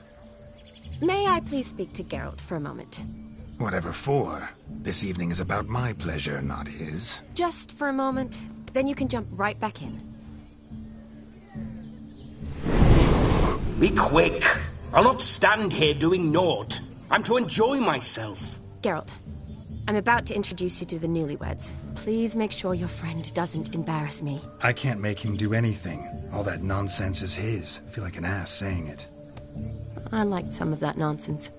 Speaker 4: May I please speak to Geralt for a moment?
Speaker 2: Whatever for. This evening is about my pleasure, not his.
Speaker 4: Just for a moment, then you can jump right back in.
Speaker 12: Be quick. I'll not stand here doing naught. I'm to enjoy myself.
Speaker 4: Geralt, I'm about to introduce you to the newlyweds. Please make sure your friend doesn't embarrass me.
Speaker 2: I can't make him do anything. All that nonsense is his. I feel like an ass saying it.
Speaker 4: I liked some of that nonsense.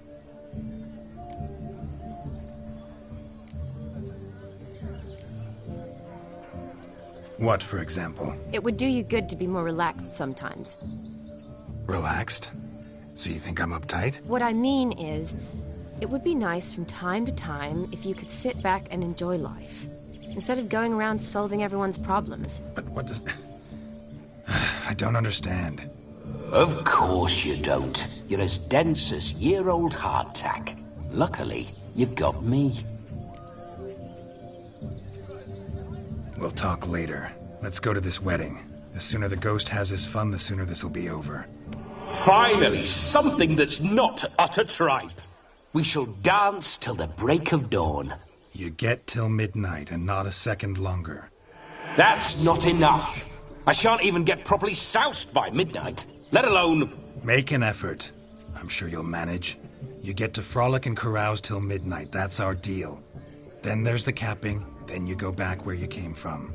Speaker 2: What, for example?
Speaker 4: It would do you good to be more relaxed sometimes.
Speaker 2: Relaxed? So you think I'm uptight?
Speaker 4: What I mean is, it would be nice from time to time if you could sit back and enjoy life, instead of going around solving everyone's problems.
Speaker 2: But what does... I don't understand.
Speaker 12: Of course you don't. You're as dense as year-old hardtack. Luckily, you've got me.
Speaker 2: We'll talk later. Let's go to this wedding. The sooner the ghost has his fun, the sooner this'll be over.
Speaker 12: Finally, something that's not utter tripe. We shall dance till the break of dawn.
Speaker 2: You get till midnight and not a second longer.
Speaker 12: That's not enough. I shan't even get properly soused by midnight, let alone...
Speaker 2: Make an effort. I'm sure you'll manage. You get to frolic and carouse till midnight, that's our deal. Then there's the capping, then you go back where you came from.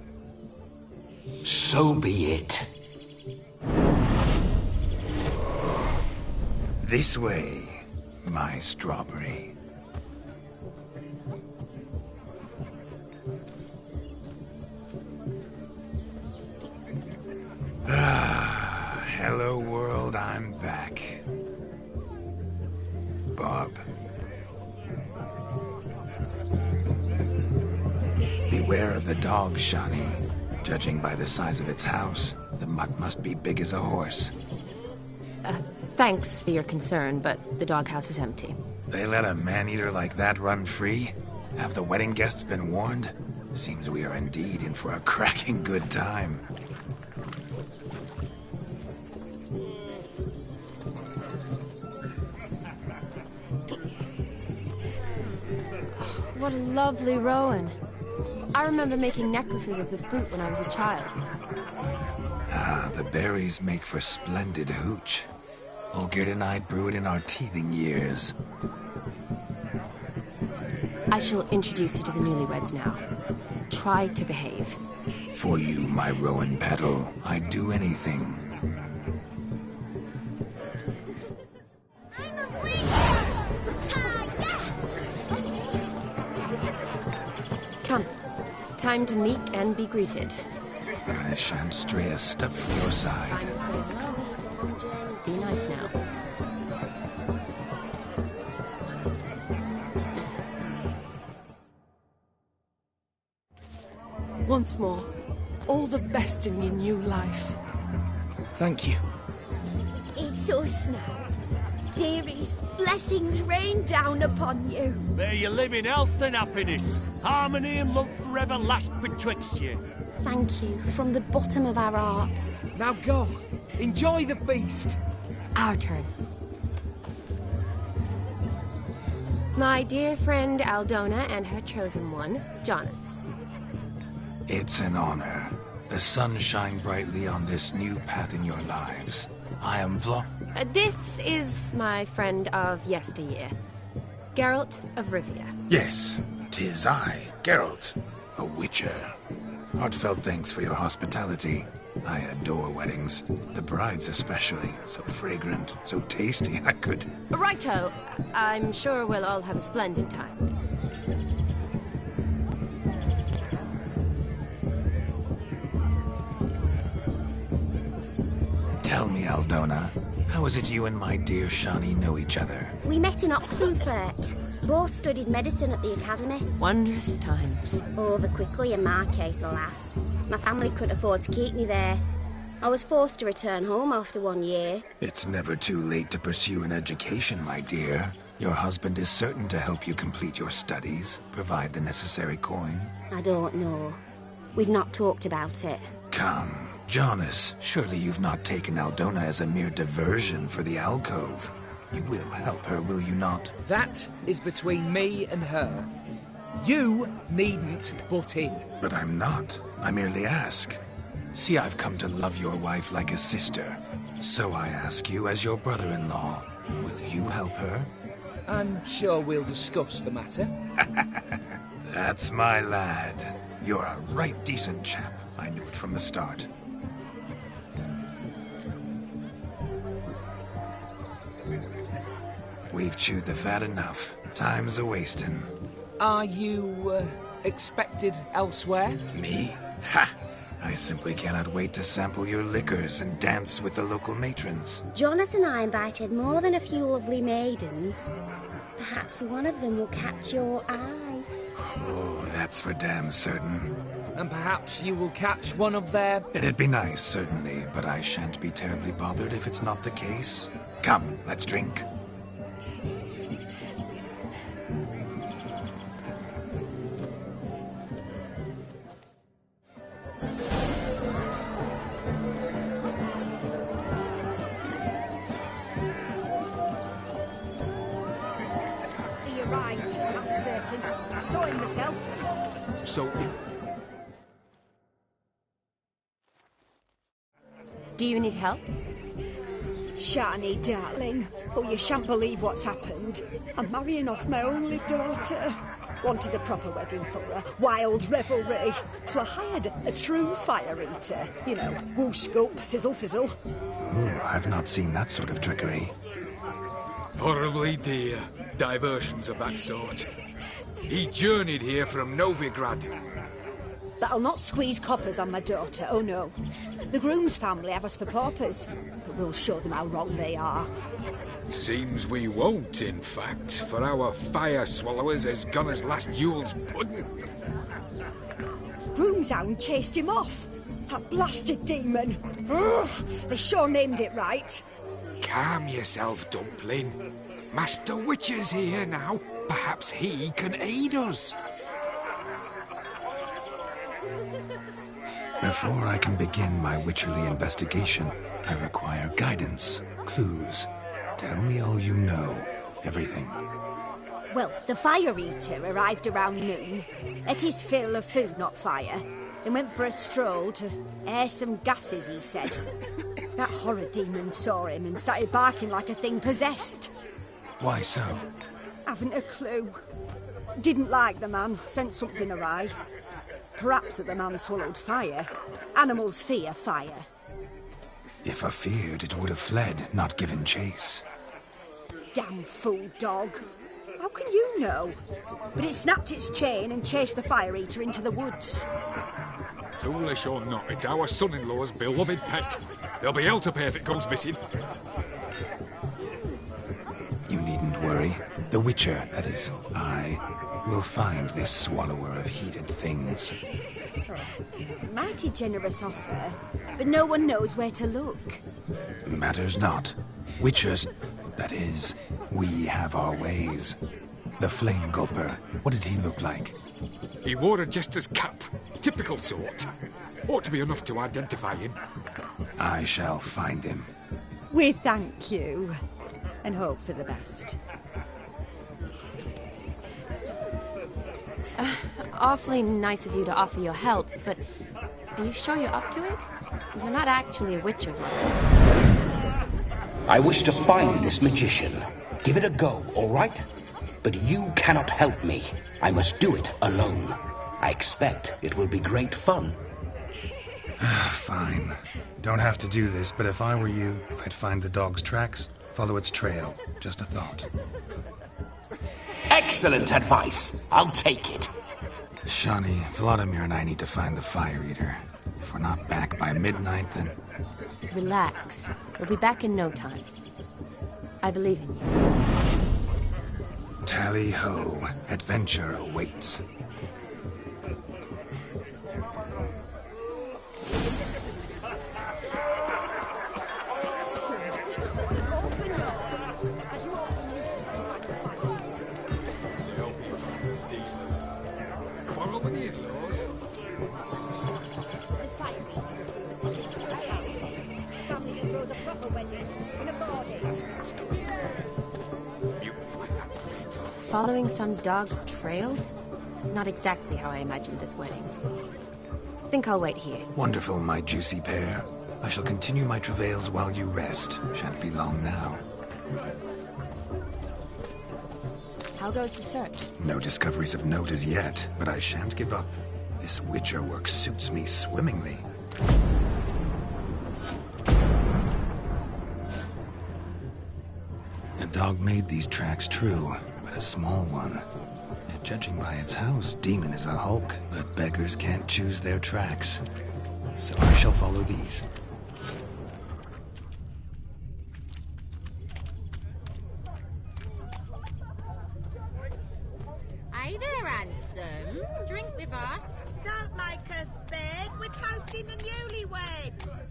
Speaker 12: So be it.
Speaker 2: This way, my strawberry. Hello world, I'm back. Bob. Beware of the dog, Shawnee. Judging by the size of its house, the mutt must be big as a horse.
Speaker 4: Thanks for your concern, but the doghouse is empty.
Speaker 2: They let a man-eater like that run free? Have the wedding guests been warned? Seems we are indeed in for a cracking good time.
Speaker 4: What a lovely rowan. I remember making necklaces of the fruit when I was a child.
Speaker 2: Ah, the berries make for splendid hooch. Olgerd and I brewed in our teething years.
Speaker 4: I shall introduce you to the newlyweds now. Try to behave.
Speaker 2: For you, my rowan petal, I'd do anything.
Speaker 4: Come. Time to meet and be greeted.
Speaker 2: I shan't stray a step from your side.
Speaker 4: Find yourselves a Be nice now.
Speaker 13: Once more, all the best in your new life.
Speaker 6: Thank you.
Speaker 14: It's us now. Dearies, blessings rain down upon you.
Speaker 15: May you live in health and happiness. Harmony and love forever last betwixt you.
Speaker 14: Thank you from the bottom of our hearts.
Speaker 6: Now go. Enjoy the feast.
Speaker 4: Our turn. My dear friend Aldona and her chosen one, Jonas.
Speaker 2: It's an honor. The sun shine brightly on this new path in your lives. I am
Speaker 4: This is my friend of yesteryear, Geralt of Rivia.
Speaker 2: Yes, 'tis I, Geralt, a witcher. Heartfelt thanks for your hospitality. I adore weddings. The brides especially. So fragrant, so tasty, I could...
Speaker 4: Righto. I'm sure we'll all have a splendid time.
Speaker 2: Tell me, Aldona, how is it you and my dear Shani know each other?
Speaker 14: We met in Oxenfurt. Both studied medicine at the academy.
Speaker 4: Wondrous times.
Speaker 14: Over quickly in my case, alas. My family couldn't afford to keep me there. I was forced to return home after 1 year.
Speaker 2: It's never too late to pursue an education, my dear. Your husband is certain to help you complete your studies, provide the necessary coin.
Speaker 14: I don't know. We've not talked about it.
Speaker 2: Come, Jonas, surely you've not taken Aldona as a mere diversion for the alcove. You will help her, will you not?
Speaker 6: That is between me and her. You needn't butt in.
Speaker 2: But I'm not. I merely ask. See, I've come to love your wife like a sister. So I ask you as your brother-in-law, will you help her?
Speaker 6: I'm sure we'll discuss the matter.
Speaker 2: That's my lad. You're a right decent chap. I knew it from the start. We've chewed the fat enough. Time's a-wasting.
Speaker 6: Are you, expected elsewhere?
Speaker 2: Me? Ha! I simply cannot wait to sample your liquors and dance with the local matrons.
Speaker 14: Jonas and I invited more than a few lovely maidens. Perhaps one of them will catch your eye.
Speaker 2: Oh, that's for damn certain.
Speaker 6: And perhaps you will catch one of their...
Speaker 2: It'd be nice, certainly, but I shan't be terribly bothered if it's not the case. Come, let's drink.
Speaker 16: Captain. I saw him myself.
Speaker 6: So,
Speaker 4: Do you need help?
Speaker 16: Shani, darling. Oh, you shan't believe what's happened. I'm marrying off my only daughter. Wanted a proper wedding for her. Wild revelry. So I hired a true fire eater. You know, whoosh scoop, sizzle sizzle.
Speaker 2: Ooh, I've not seen that sort of trickery.
Speaker 1: Horribly dear diversions of that sort. He journeyed here from Novigrad.
Speaker 16: But I'll not squeeze coppers on my daughter, oh no. The groom's family have us for paupers, but we'll show them how wrong they are.
Speaker 1: Seems we won't, in fact, for our fire swallowers has gone as last Yule's pudding.
Speaker 16: Groom's hound chased him off. That blasted demon. Ugh, they sure named it right.
Speaker 1: Calm yourself, Dumpling. Master Witcher's here now. Perhaps he can aid us.
Speaker 2: Before I can begin my witcherly investigation, I require guidance, clues. Tell me all you know. Everything.
Speaker 16: Well, the fire eater arrived around noon. Ate his fill of food, not fire. Then went for a stroll to air some gases, he said. That horror demon saw him and started barking like a thing possessed.
Speaker 2: Why so?
Speaker 16: Haven't a clue. Didn't like the man, sent something awry. Perhaps that the man swallowed fire. Animals fear fire.
Speaker 2: If I feared, it would have fled, not given chase.
Speaker 16: Damn fool dog. How can you know? But it snapped its chain and chased the fire eater into the woods.
Speaker 1: Foolish or not, it's our son-in-law's beloved pet. There'll be hell to pay if it goes missing.
Speaker 2: You needn't worry. The Witcher, that is, I, will find this swallower of heated things.
Speaker 16: Mighty generous offer, but no one knows where to look.
Speaker 2: Matters not. Witchers, that is, we have our ways. The Flame Gulper, what did he look like?
Speaker 1: He wore a jester's cap. Typical sort. Ought to be enough to identify him.
Speaker 2: I shall find him.
Speaker 16: We thank you, and hope for the best.
Speaker 4: Awfully nice of you to offer your help, but are you sure you're up to it? You're not actually a witcher,
Speaker 12: I wish to find this magician. Give it a go, all right? But you cannot help me. I must do it alone. I expect it will be great fun.
Speaker 2: Fine. Don't have to do this, but if I were you, I'd find the dog's tracks, follow its trail. Just a thought.
Speaker 12: Excellent advice. I'll take it.
Speaker 2: Shani, Vladimir and I need to find the fire eater. If we're not back by midnight, then...
Speaker 4: Relax. We'll be back in no time. I believe in you.
Speaker 2: Tally-ho. Adventure awaits.
Speaker 1: Quarrel with the in-laws?
Speaker 16: Family throws a proper wedding. Can afford it.
Speaker 4: Following some dog's trail? Not exactly how I imagined this wedding. Think I'll wait here.
Speaker 2: Wonderful, my juicy pear. I shall continue my travails while you rest. Shan't be long now.
Speaker 4: How goes the search?
Speaker 2: No discoveries of note as yet, but I shan't give up. This Witcher work suits me swimmingly. A dog made these tracks true, but a small one. And judging by its house, Demon is a hulk, but beggars can't choose their tracks. So I shall follow these.
Speaker 17: Hey there, handsome. Drink with us. Don't make us beg. We're toasting the newlyweds.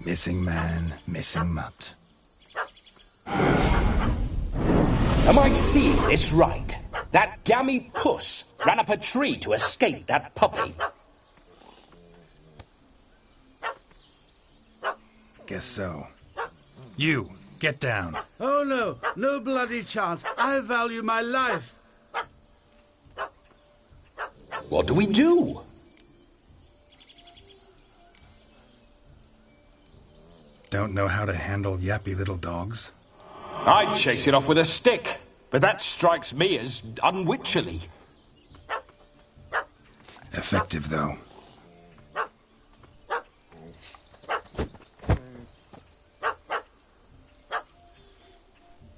Speaker 2: Missing man, missing mutt.
Speaker 12: Am I seeing this right? That gammy puss ran up a tree to escape that puppy.
Speaker 2: Guess so. You, get down.
Speaker 3: Oh no, no bloody chance. I value my life.
Speaker 12: What do we do?
Speaker 2: Don't know how to handle yappy little dogs?
Speaker 12: I'd chase it off with a stick, but that strikes me as unwitcherly.
Speaker 2: Effective, though.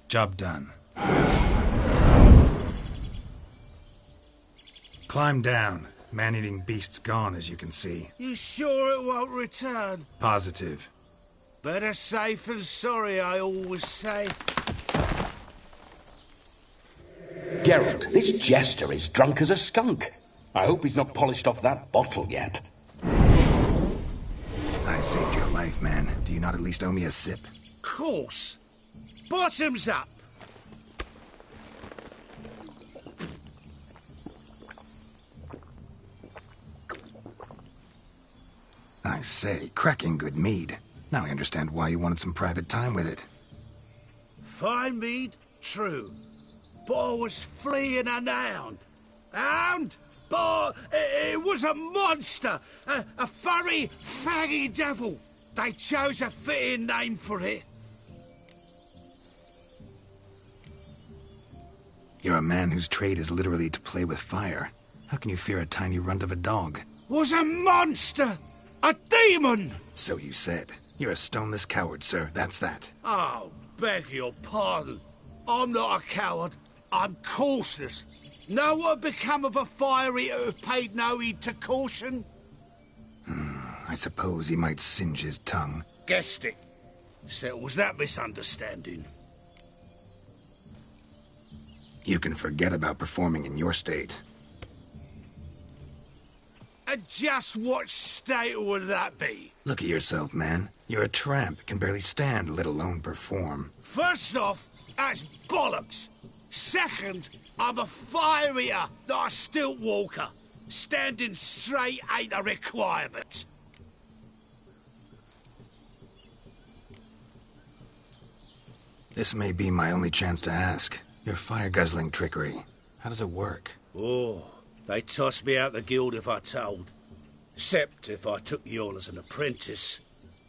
Speaker 2: Job done. Climb down. Man-eating beast's gone, as you can see.
Speaker 3: You sure it won't return?
Speaker 2: Positive.
Speaker 3: Better safe than sorry, I always say.
Speaker 12: Geralt, this jester is drunk as a skunk. I hope he's not polished off that bottle yet.
Speaker 2: I saved your life, man. Do you not at least owe me a sip?
Speaker 3: Course. Bottoms up.
Speaker 2: I say, cracking good mead. Now I understand why you wanted some private time with it.
Speaker 3: Fine mead? True. But I was fleeing an hound. Hound? But it was a monster. A furry, faggy devil. They chose a fitting name for it.
Speaker 2: You're a man whose trade is literally to play with fire. How can you fear a tiny runt of a dog?
Speaker 3: Was a monster! A demon!
Speaker 2: So you said. You're a stoneless coward, sir. That's that.
Speaker 3: Oh, beg your pardon. I'm not a coward. I'm cautious. Know what become of a fire eater who paid no heed to caution?
Speaker 2: I suppose he might singe his tongue.
Speaker 3: Guessed it. Settles that misunderstanding.
Speaker 2: You can forget about performing in your state.
Speaker 3: And just what state would that be?
Speaker 2: Look at yourself, man. You're a tramp, can barely stand, let alone perform.
Speaker 3: First off, that's bollocks. Second, I'm a fire eater, not a stilt walker. Standing straight ain't a requirement.
Speaker 2: This may be my only chance to ask. Your fire-guzzling trickery. How does it work?
Speaker 3: Oh, they toss me out the guild if I told. Except if I took you on as an apprentice.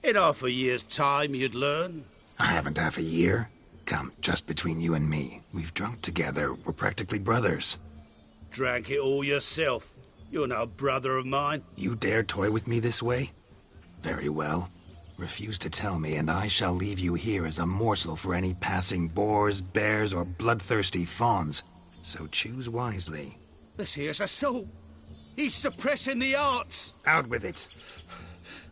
Speaker 3: In half a year's time, you'd learn.
Speaker 2: I haven't half a year. Come, just between you and me. We've drunk together. We're practically brothers.
Speaker 3: Drank it all yourself. You're no brother of mine.
Speaker 2: You dare toy with me this way? Very well. Refuse to tell me, and I shall leave you here as a morsel for any passing boars, bears, or bloodthirsty fawns. So choose wisely.
Speaker 3: This here's assault. He's suppressing the arts.
Speaker 2: Out with it.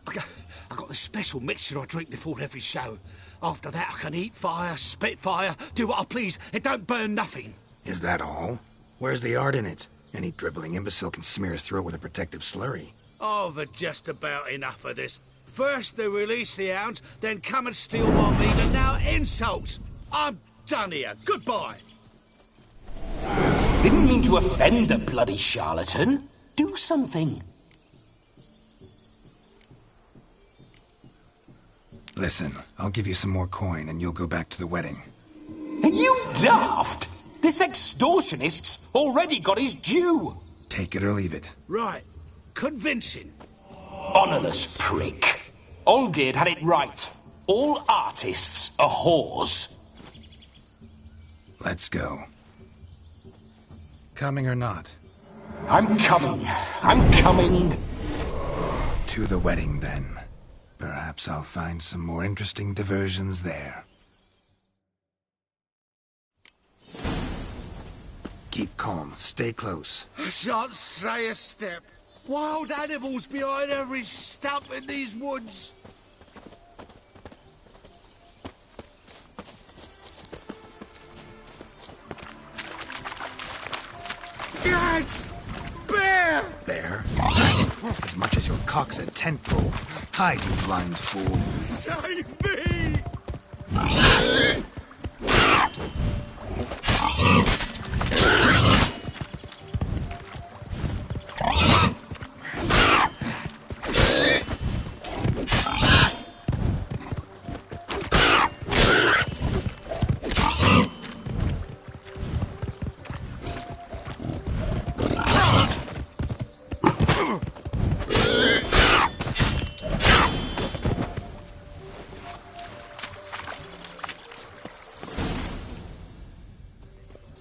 Speaker 3: I got the special mixture I drink before every show. After that, I can eat fire, spit fire, do what I please. It don't burn nothing.
Speaker 2: Is that all? Where's the art in it? Any dribbling imbecile can smear his throat with a protective slurry.
Speaker 3: I've had just about enough of this. First they release the hounds, then come and steal my meat, and now insults. I'm done here. Goodbye.
Speaker 12: Didn't mean to offend the bloody charlatan. Do something.
Speaker 2: Listen, I'll give you some more coin and you'll go back to the wedding.
Speaker 12: Are you daft? This extortionist's already got his due.
Speaker 2: Take it or leave it.
Speaker 3: Right. Convincing.
Speaker 12: Honourless prick. Olgierd had it right. All artists are whores.
Speaker 2: Let's go. Coming or not?
Speaker 12: I'm coming. I'm coming.
Speaker 2: To the wedding, then. Perhaps I'll find some more interesting diversions there. Keep calm. Stay close.
Speaker 3: I shan't stray a step. Wild animals behind every stump in these woods. Yes! Bear!
Speaker 2: Bear? As much as your cock's a tent pole. Hide, you blind fool.
Speaker 9: Save me!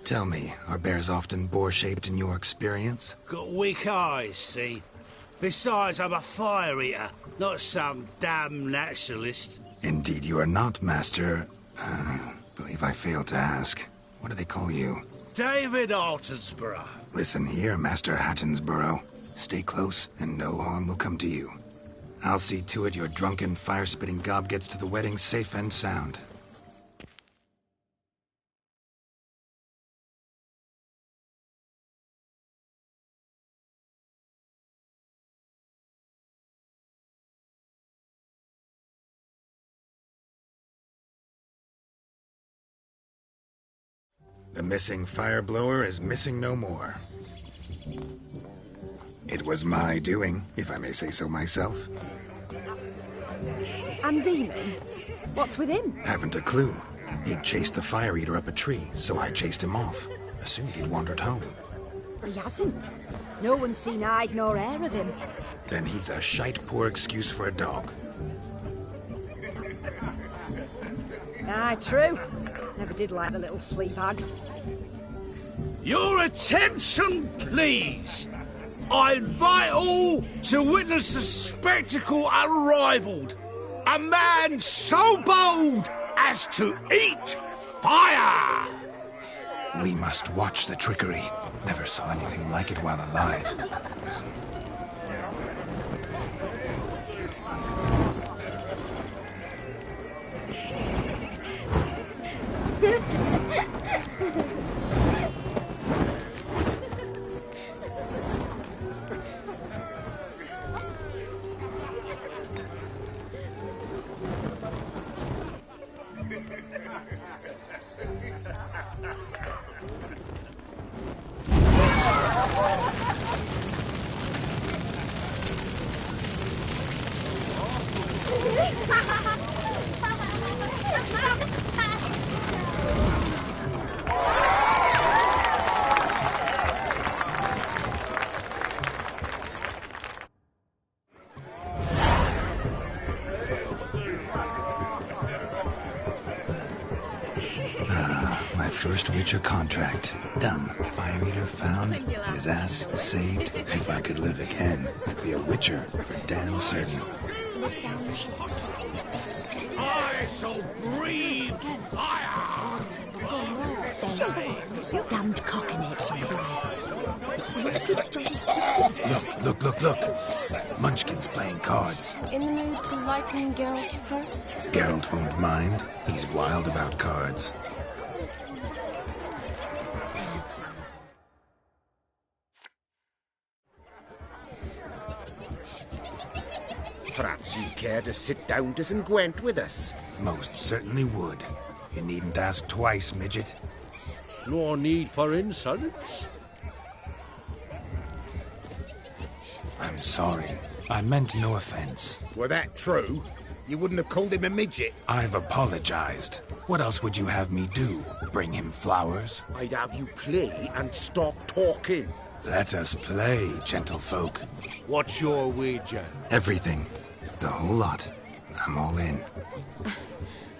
Speaker 2: Tell me, are bears often boar-shaped in your experience?
Speaker 3: Got weak eyes, see? Besides, I'm a fire eater, not some damn naturalist.
Speaker 2: Indeed you are not, Master. Believe I failed to ask. What do they call you?
Speaker 3: David Altonsborough.
Speaker 2: Listen here, Master Hattonsborough. Stay close, and no harm will come to you. I'll see to it your drunken, fire-spitting gob gets to the wedding safe and sound. The missing fire blower is missing no more. It was my doing, if I may say so myself.
Speaker 16: And Demon? What's with him?
Speaker 2: Haven't a clue. He'd chased the fire eater up a tree, so I chased him off. Assumed he'd wandered home.
Speaker 16: He hasn't. No one's seen hide nor hair of him.
Speaker 2: Then he's a shite poor excuse for a dog.
Speaker 16: Aye, true. Never did like the little flea bag.
Speaker 3: Your attention, please. I invite all to witness a spectacle unrivaled. A man so bold as to eat fire!
Speaker 2: We must watch the trickery. Never saw anything like it while alive. First Witcher contract. Done. Fire eater found. His ass saved. If I could live again, I'd be a Witcher for damn certain.
Speaker 3: I shall breathe fire!
Speaker 16: There's the ones. You damned cockanates
Speaker 2: Look. Munchkin's playing cards.
Speaker 4: In the mood to lighten Geralt's purse?
Speaker 2: Geralt won't mind. He's wild about cards.
Speaker 18: Perhaps you'd care to sit down to some Gwent with us?
Speaker 2: Most certainly would. You needn't ask twice, midget.
Speaker 15: No need for insults.
Speaker 2: I'm sorry. I meant no offense.
Speaker 18: Were that true, you wouldn't have called him a midget.
Speaker 2: I've apologized. What else would you have me do? Bring him flowers?
Speaker 18: I'd have you play and stop talking.
Speaker 2: Let us play, gentlefolk.
Speaker 15: What's your wager?
Speaker 2: Everything. The whole lot. I'm all in.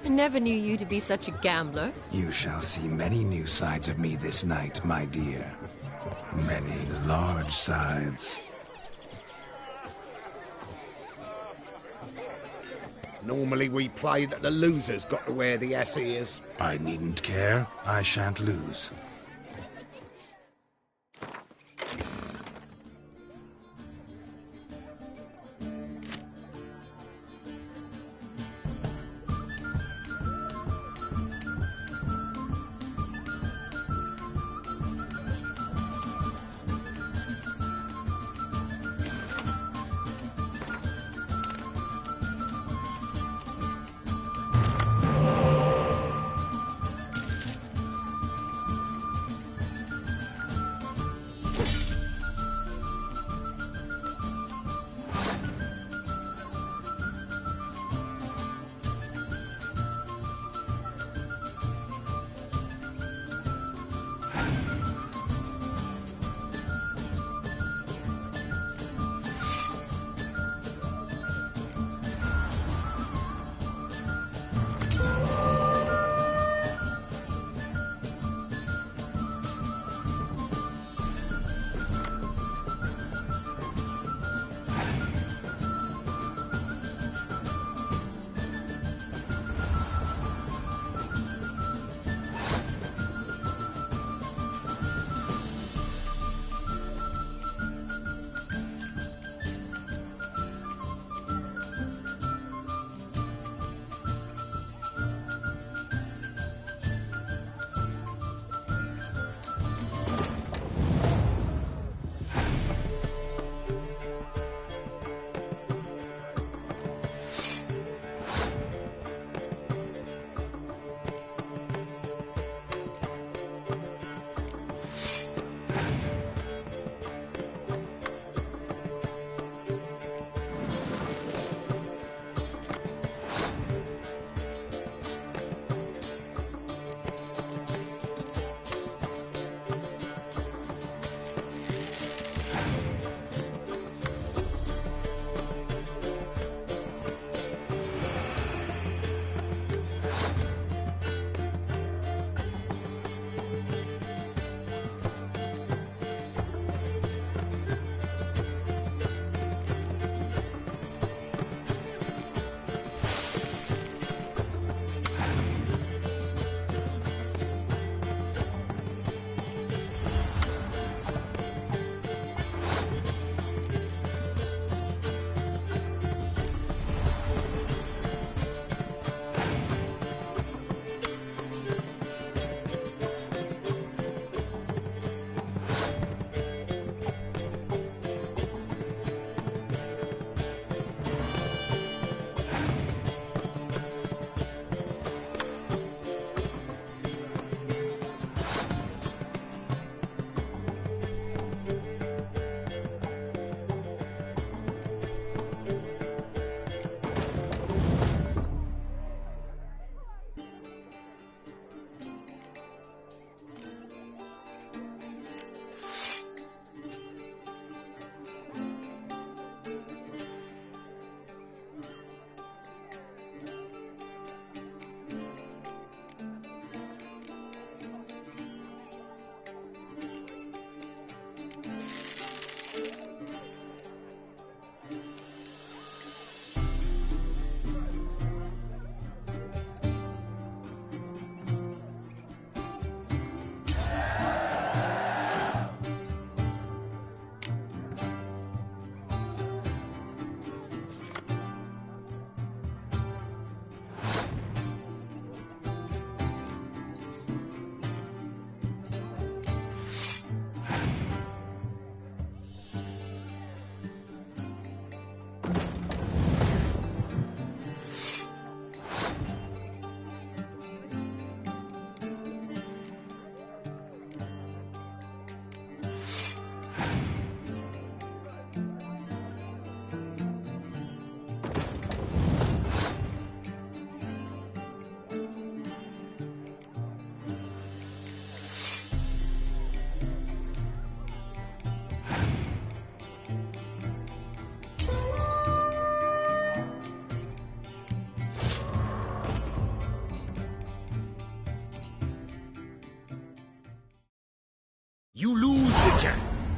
Speaker 4: I never knew you to be such a gambler.
Speaker 2: You shall see many new sides of me this night, my dear. Many large sides.
Speaker 18: Normally we play that the loser's got to wear the ass ears.
Speaker 2: I needn't care. I shan't lose.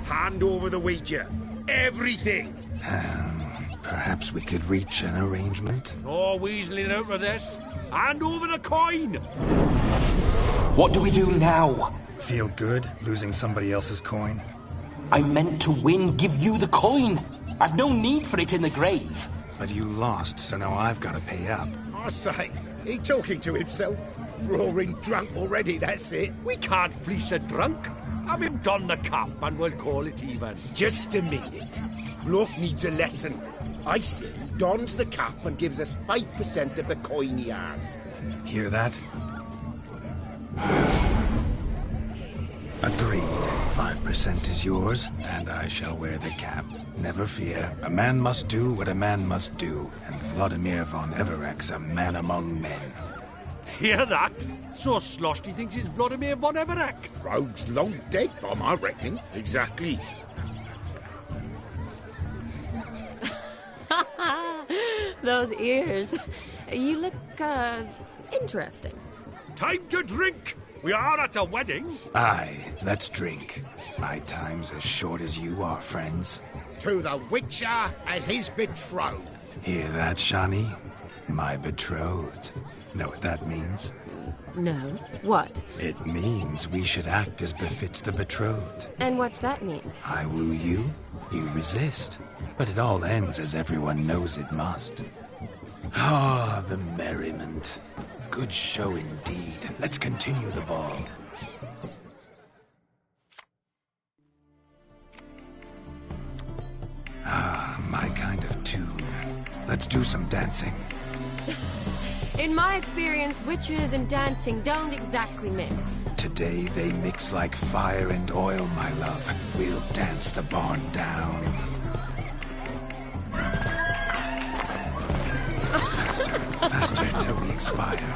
Speaker 18: Hand over the wager. Everything.
Speaker 2: Perhaps we could reach an arrangement?
Speaker 15: No weaseling out of this. Hand over the coin!
Speaker 12: What do we do now?
Speaker 2: Feel good losing somebody else's coin?
Speaker 12: I meant to win, give you the coin. I've no need for it in the grave.
Speaker 2: But you lost, so now I've got to pay up.
Speaker 18: I say, he talking to himself. Roaring drunk already, that's it.
Speaker 15: We can't fleece a drunk. Have him don the cap and we'll call it even.
Speaker 18: Just a minute. Bloke needs a lesson. I say, dons the cap and gives us 5% of the coin he has.
Speaker 2: Hear that? Agreed. 5% is yours, and I shall wear the cap. Never fear. A man must do what a man must do, and Vladimir von Evereck's a man among men.
Speaker 15: Hear that? So sloshed he thinks he's Vladimir von Evereck.
Speaker 18: Rogue's long dead, by my reckoning. Exactly.
Speaker 4: Those ears. You look, interesting.
Speaker 15: Time to drink! We are at a wedding.
Speaker 2: Aye, let's drink. My time's as short as you are, friends.
Speaker 18: To the Witcher and his betrothed.
Speaker 2: Hear that, Shani? My betrothed. Know what that means?
Speaker 4: No. What?
Speaker 2: It means we should act as befits the betrothed.
Speaker 4: And what's that mean?
Speaker 2: I woo you, you resist. But it all ends as everyone knows it must. Ah, the merriment. Good show indeed. Let's continue the ball. Ah, my kind of tune. Let's do some dancing.
Speaker 4: In my experience, witches and dancing don't exactly mix.
Speaker 2: Today they mix like fire and oil, my love. We'll dance the barn down. Faster, faster till we expire.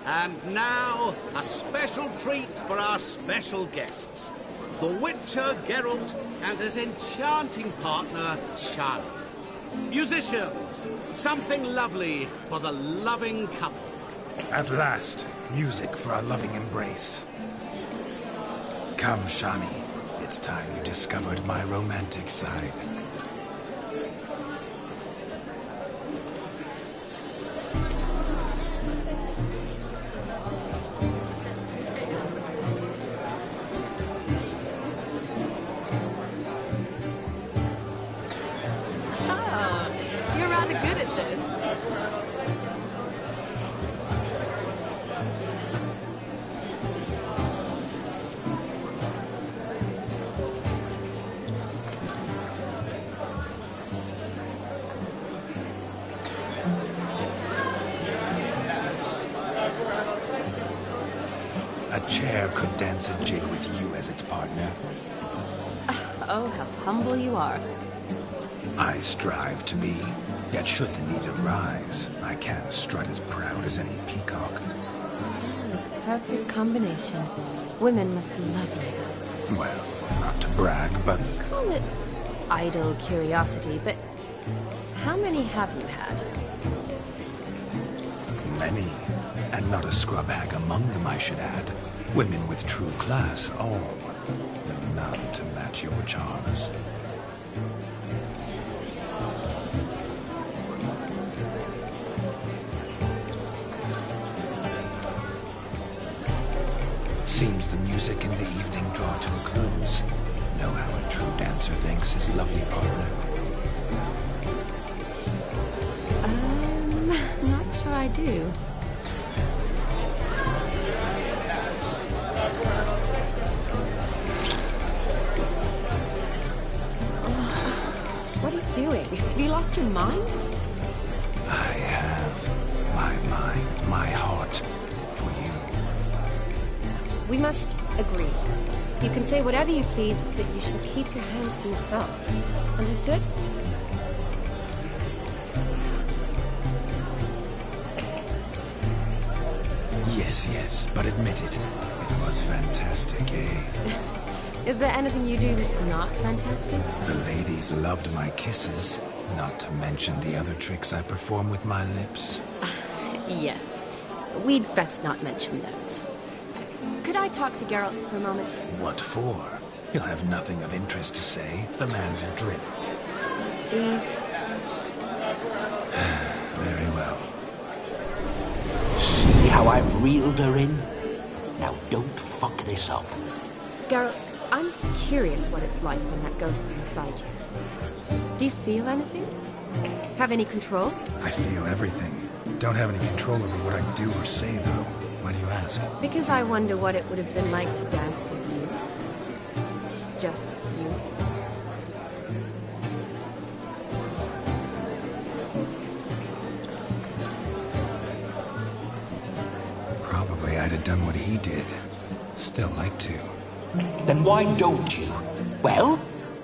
Speaker 3: And now, a special treat for our special guests. The Witcher, Geralt, and his enchanting partner, Charlie. Musicians, something lovely for the loving couple.
Speaker 2: At last, music for our loving embrace. Come, Shani. It's time you discovered my romantic side.
Speaker 4: You're rather good at this.
Speaker 2: A chair could dance a jig with you as its partner.
Speaker 4: Oh, how humble you are.
Speaker 2: I strive to be, yet should the need arise, I can't strut as proud as any peacock.
Speaker 4: Perfect combination. Women must love you.
Speaker 2: Well, not to brag, but...
Speaker 4: Call it idle curiosity, but how many have you had?
Speaker 2: Many, and not a scrub hag among them, I should add. Women with true class, all, though none to match your charms. Seems the music in the evening draw to a close. Know how a true dancer thanks his lovely partner.
Speaker 4: Not sure I do. What are you doing? Have you lost your mind?
Speaker 2: I have my mind, my heart for you.
Speaker 4: We must agree. You can say whatever you please, but you shall keep your hands to yourself. Understood?
Speaker 2: Yes, but admit it. It was fantastic, eh?
Speaker 4: Is there anything you do that's not fantastic?
Speaker 2: The ladies loved my kisses, not to mention the other tricks I perform with my lips.
Speaker 4: Yes. We'd best not mention those. Could I talk to Geralt for a moment?
Speaker 2: What for? He'll have nothing of interest to say. The man's a drip.
Speaker 4: Please?
Speaker 2: Very well.
Speaker 12: See how I've reeled her in? Now don't fuck this up.
Speaker 4: Geralt, I'm curious what it's like when that ghost's inside you. Do you feel anything? Have any control?
Speaker 2: I feel everything. Don't have any control over what I do or say, though. Why do you ask?
Speaker 4: Because I wonder what it would have been like to dance with you. Just you.
Speaker 2: Probably I'd have done what he did. Still like to.
Speaker 12: Then why don't you? Well,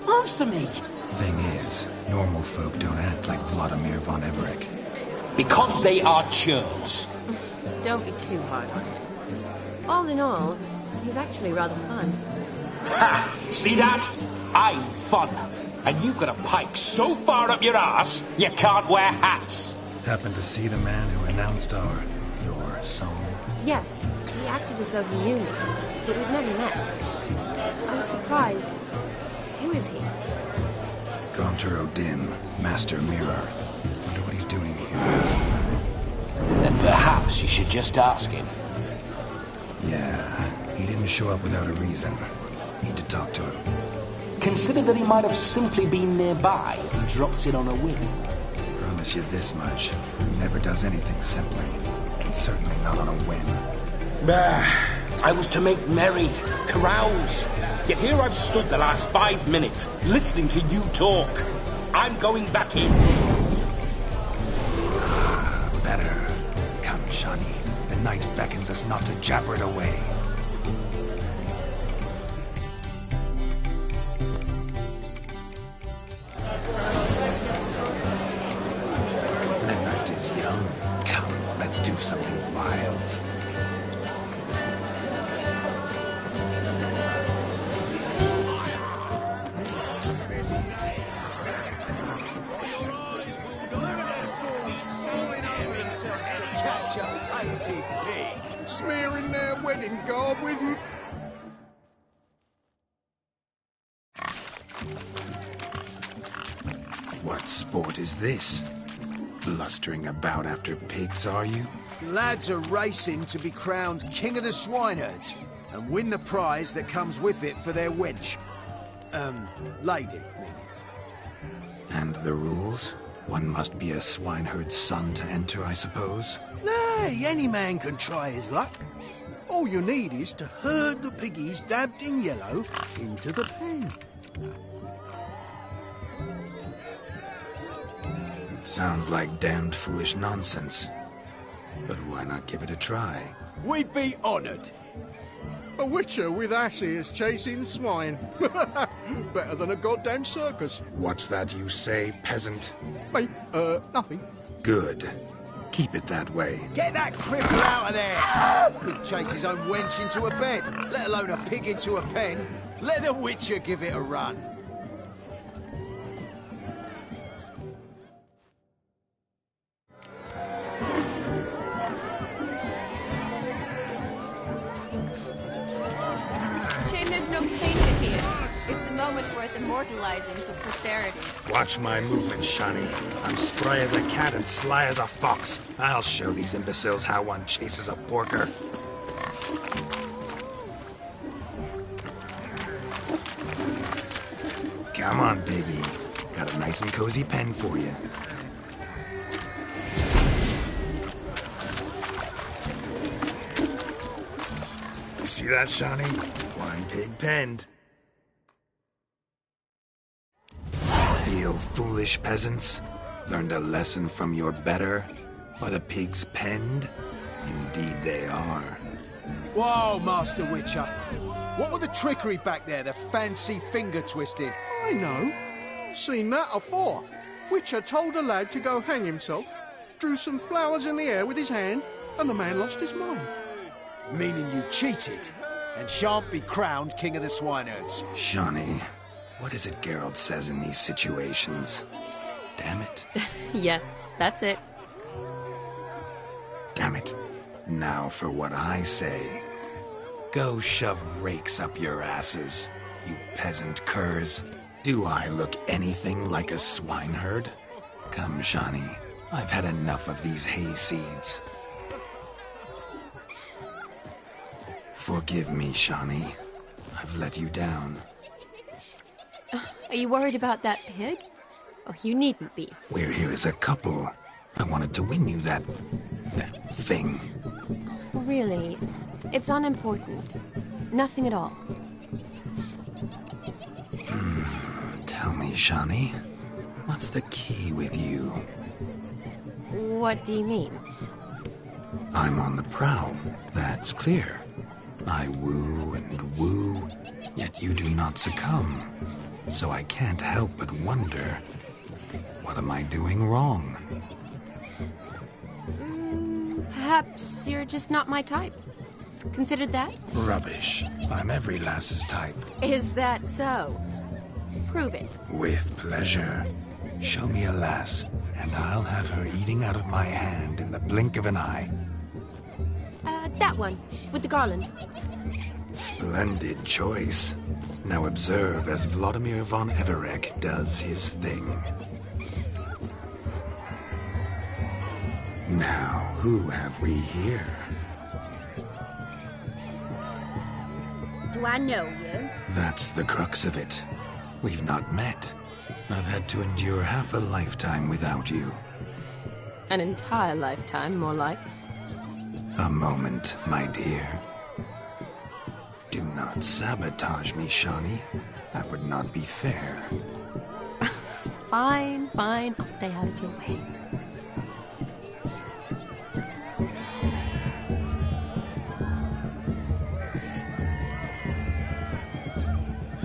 Speaker 12: answer me.
Speaker 2: Thing is, normal folk don't act like Vladimir von Everett.
Speaker 12: Because they are churls.
Speaker 4: Don't be too hard on him. All in all, he's actually rather fun.
Speaker 12: Ha! See that? I'm fun. And you've got a pike so far up your ass, you can't wear hats.
Speaker 2: Happened to see the man who announced your song?
Speaker 4: Yes, he acted as though he knew me, but we've never met. I was surprised. Who is he?
Speaker 2: Gaunter O'Dim, Master Mirror. Wonder what he's doing here.
Speaker 12: Then perhaps you should just ask him.
Speaker 2: Yeah, he didn't show up without a reason. Need to talk to him.
Speaker 12: Consider that he might have simply been nearby and dropped in on a whim.
Speaker 2: Promise you this much. He never does anything simply. And certainly not on a whim.
Speaker 12: I was to make merry, carouse. Yet here I've stood the last 5 minutes, listening to you talk. I'm going back in.
Speaker 2: Better. Come, Shani. The night beckons us not to jabber it away. The night is young. Come, let's do something wild.
Speaker 18: Smearing their wedding garb with...
Speaker 2: What sport is this? Blustering about after pigs, are you?
Speaker 19: Lads are racing to be crowned King of the Swineherds and win the prize that comes with it for their wench. Lady, meaning.
Speaker 2: And the rules? One must be a swineherd's son to enter, I suppose?
Speaker 8: Nay, any man can try his luck. All you need is to herd the piggies dabbed in yellow into the pen.
Speaker 2: Sounds like damned foolish nonsense. But why not give it a try?
Speaker 18: We'd be honoured. A witcher with ass ears chasing swine. Better than a goddamn circus.
Speaker 2: What's that you say, peasant?
Speaker 18: Mate, nothing.
Speaker 2: Good. Keep it that way.
Speaker 19: Get that cripple out of there! Couldn't chase his own wench into a bed, let alone a pig into a pen. Let the witcher give it a run.
Speaker 4: Shame there's no painted here. It's a moment worth immortalizing for posterity.
Speaker 2: Watch my movements, Shani. I'm spry as a cat and sly as a fox. I'll show these imbeciles how one chases a porker. Come on, baby. Got a nice and cozy pen for you. You see that, Shani? One pig penned. Feel still foolish peasants? Learned a lesson from your better? Are the pigs penned? Indeed they are.
Speaker 19: Whoa, Master Witcher. What were the trickery back there, the fancy finger twisting?
Speaker 8: I know. Seen that afore. Witcher told a lad to go hang himself, drew some flowers in the air with his hand, and the man lost his mind.
Speaker 19: Meaning you cheated, and shan't be crowned King of the Swineherds.
Speaker 2: Shawnee, what is it Geralt says in these situations? Damn it.
Speaker 4: Yes, that's it.
Speaker 2: Damn it. Now for what I say. Go shove rakes up your asses, you peasant curs. Do I look anything like a swineherd? Come, Shawnee. I've had enough of these hayseeds. Forgive me, Shawnee. I've let you down.
Speaker 4: Are you worried about that pig? Oh, you needn't be.
Speaker 2: We're here as a couple. I wanted to win you that thing.
Speaker 4: Really, it's unimportant. Nothing at all.
Speaker 2: Tell me, Shawnee, what's the key with you?
Speaker 4: What do you mean?
Speaker 2: I'm on the prowl, that's clear. I woo and woo, yet you do not succumb. So I can't help but wonder, what am I doing wrong?
Speaker 4: Perhaps you're just not my type. Considered that?
Speaker 2: Rubbish. I'm every lass's type.
Speaker 4: Is that so? Prove it.
Speaker 2: With pleasure. Show me a lass, and I'll have her eating out of my hand in the blink of an eye.
Speaker 4: That one, with the garland.
Speaker 2: Splendid choice. Now observe as Vladimir von Everek does his thing. Now, who have we here?
Speaker 14: Do I know you?
Speaker 2: That's the crux of it. We've not met. I've had to endure half a lifetime without you.
Speaker 4: An entire lifetime, more like.
Speaker 2: A moment, my dear. Do not sabotage me, Shawnee. That would not be fair.
Speaker 4: Fine, fine. I'll stay out of your way.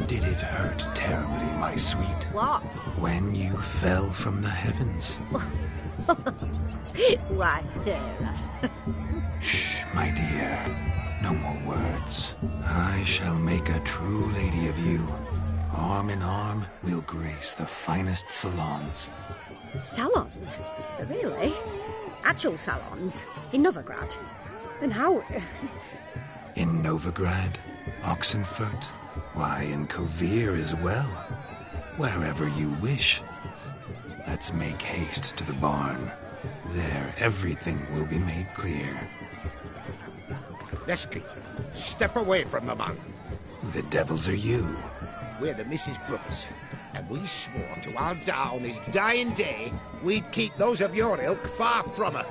Speaker 2: Did it hurt terribly, my sweet?
Speaker 14: What?
Speaker 2: When you fell from the heavens.
Speaker 14: Why, Sarah?
Speaker 2: Shh, my dear. No more words. I shall make a true lady of you. Arm in arm, we'll grace the finest salons.
Speaker 14: Salons? Really? Actual salons? In Novigrad? And how...
Speaker 2: In Novigrad, Oxenfurt, why, in Kovir as well. Wherever you wish. Let's make haste to the barn. There, everything will be made clear.
Speaker 18: Lesky, step away from the man.
Speaker 2: Who the devils are you?
Speaker 18: We're the Mrs. Brothers, and we swore to our down his dying day we'd keep those of your ilk far from her.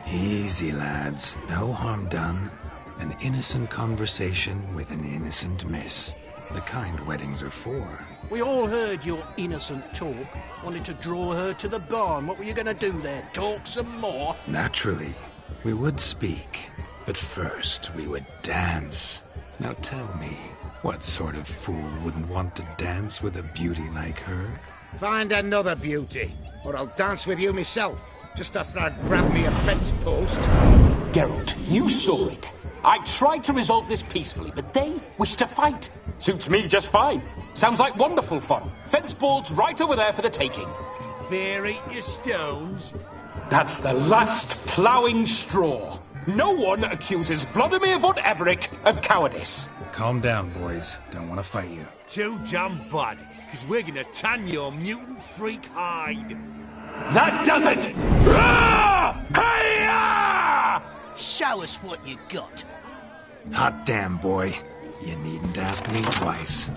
Speaker 2: Easy, lads. No harm done. An innocent conversation with an innocent miss. The kind weddings are for.
Speaker 8: We all heard your innocent talk. Wanted to draw her to the barn. What were you going to do there? Talk some more?
Speaker 2: Naturally. We would speak. But first, we would dance. Now tell me, what sort of fool wouldn't want to dance with a beauty like her?
Speaker 18: Find another beauty, or I'll dance with you myself. Just after I grab me a fence post.
Speaker 12: Geralt, you saw it. I tried to resolve this peacefully, but they wish to fight. Suits me just fine. Sounds like wonderful fun. Fence boards right over there for the taking.
Speaker 15: Fear eat your stones.
Speaker 12: That's the last ploughing straw. No one accuses Vladimir von Everek of cowardice.
Speaker 2: Calm down, boys. Don't want to fight you.
Speaker 15: Too damn bad, because we're going to tan your mutant freak hide.
Speaker 12: That does it! Hi-ya!
Speaker 8: Show us what you got.
Speaker 2: Hot damn, boy. You needn't ask me twice.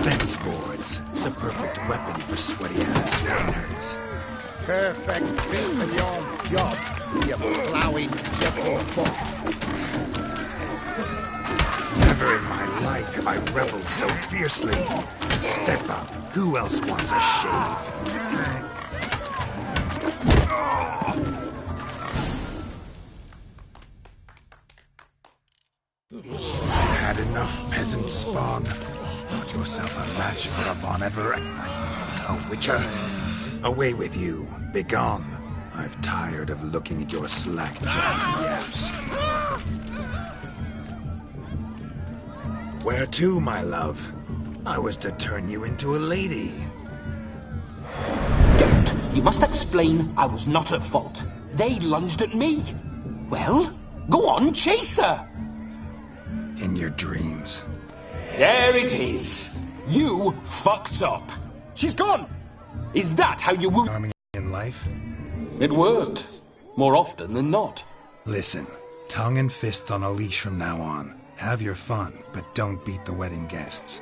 Speaker 2: Fence boards. The perfect weapon for sweaty-ass swineherds.
Speaker 18: Perfect fit for your job, you ploughing gentlefolk.
Speaker 2: Never in my life have I reveled so fiercely. Step up. Who else wants a shave? Had enough, peasant spawn. Thought yourself a match for a Von Ever... A witcher? Away with you. Begone. I've tired of looking at your slack-jawed yaps. Where to, my love? I was to turn you into a lady.
Speaker 12: Don't. You must explain I was not at fault. They lunged at me. Well, go on, chase her.
Speaker 2: In your dreams.
Speaker 12: There it is. You fucked up. She's gone. Is that how you wound...
Speaker 2: Charming in life?
Speaker 12: It worked. More often than not.
Speaker 2: Listen, tongue and fists on a leash from now on. Have your fun, but don't beat the wedding guests.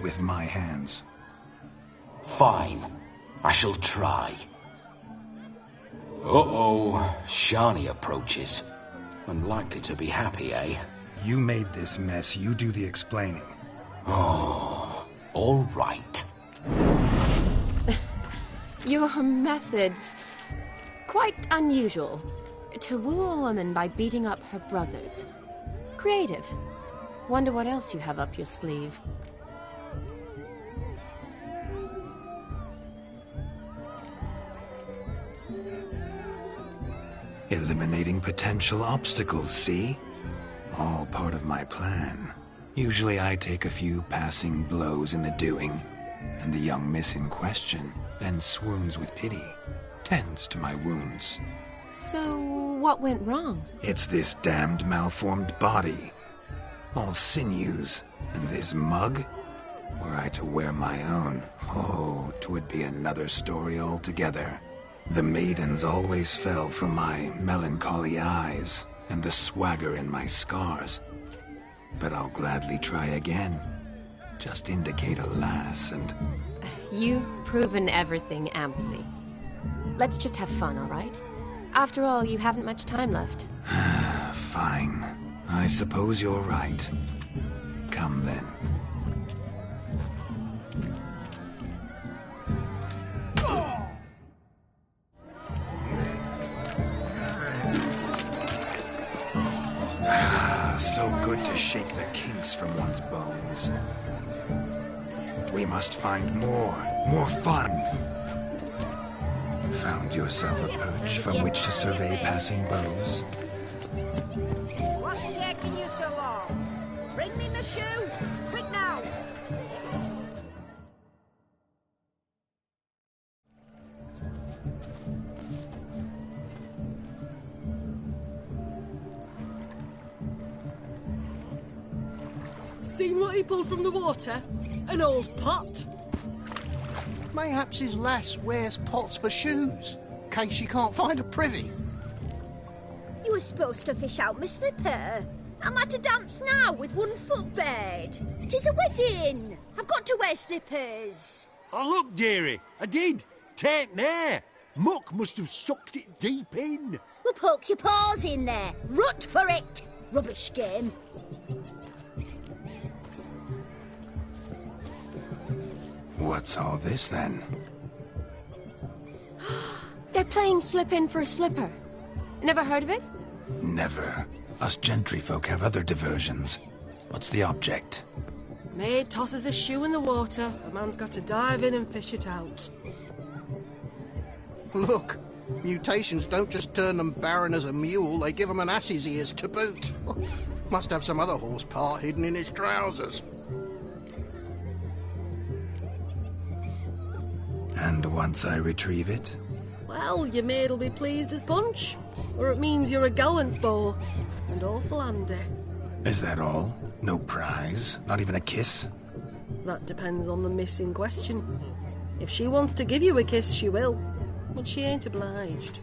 Speaker 2: With my hands.
Speaker 12: Fine. I shall try. Uh-oh. Shani approaches. Unlikely to be happy, eh?
Speaker 2: You made this mess. You do the explaining.
Speaker 12: Oh, all right.
Speaker 4: Your methods... quite unusual. To woo a woman by beating up her brothers. Creative. Wonder what else you have up your sleeve.
Speaker 2: Eliminating potential obstacles, see? All part of my plan. Usually I take a few passing blows in the doing, and the young miss in question then swoons with pity, tends to my wounds.
Speaker 4: So, what went wrong?
Speaker 2: It's this damned malformed body. All sinews, and this mug? Were I to wear my own, oh, 'twould be another story altogether. The maidens always fell from my melancholy eyes, and the swagger in my scars. But I'll gladly try again. Just indicate a lass and...
Speaker 4: You've proven everything amply. Let's just have fun, all right? After all, you haven't much time left.
Speaker 2: Fine. I suppose you're right. Come then. So good to shake the kinks from one's bones. We must find more fun. Found yourself a perch from which to survey passing beaux?
Speaker 17: What's taking you so long? Bring me the shoe! Quick now!
Speaker 13: Seen what he pulled from the water? An old pot?
Speaker 8: Mayhaps his lass wears pots for shoes, in case she can't find a privy.
Speaker 14: You were supposed to fish out my slipper. I'm at a dance now with one foot bared. 'Tis a wedding. I've got to wear slippers.
Speaker 15: Oh, look, dearie, I did. Tain't there. Muck must have sucked it deep in.
Speaker 14: Well, poke your paws in there. Rut for it. Rubbish game.
Speaker 2: What's all this then?
Speaker 4: They're playing slip-in for a slipper. Never heard of it?
Speaker 2: Never. Us gentry folk have other diversions. What's the object?
Speaker 13: Maid tosses a shoe in the water. A man's got to dive in and fish it out.
Speaker 8: Look, mutations don't just turn them barren as a mule, they give them an ass's ears to boot. Must have some other horse part hidden in his trousers.
Speaker 2: And once I retrieve it?
Speaker 13: Well, your maid'll be pleased as punch. Or it means you're a gallant beau. And awful handy.
Speaker 2: Is that all? No prize? Not even a kiss?
Speaker 13: That depends on the miss in question. If she wants to give you a kiss, she will. But she ain't obliged.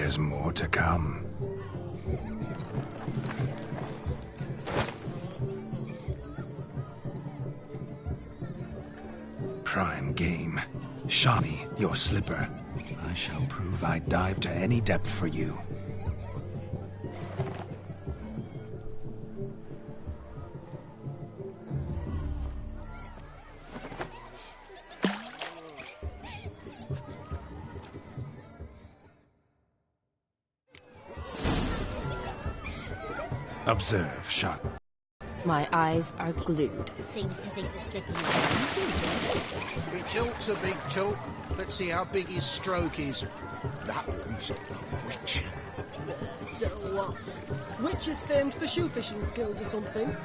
Speaker 2: There's more to come. Prime game. Shawnee, your slipper. I shall prove I'd dive to any depth for you. Observe, shot.
Speaker 4: My eyes are glued.
Speaker 14: Seems to think the slipping is
Speaker 8: He talks a big talk. Let's see how big his stroke is.
Speaker 15: That one's a witch.
Speaker 13: So what? Witch is famed for shoe fishing skills or something.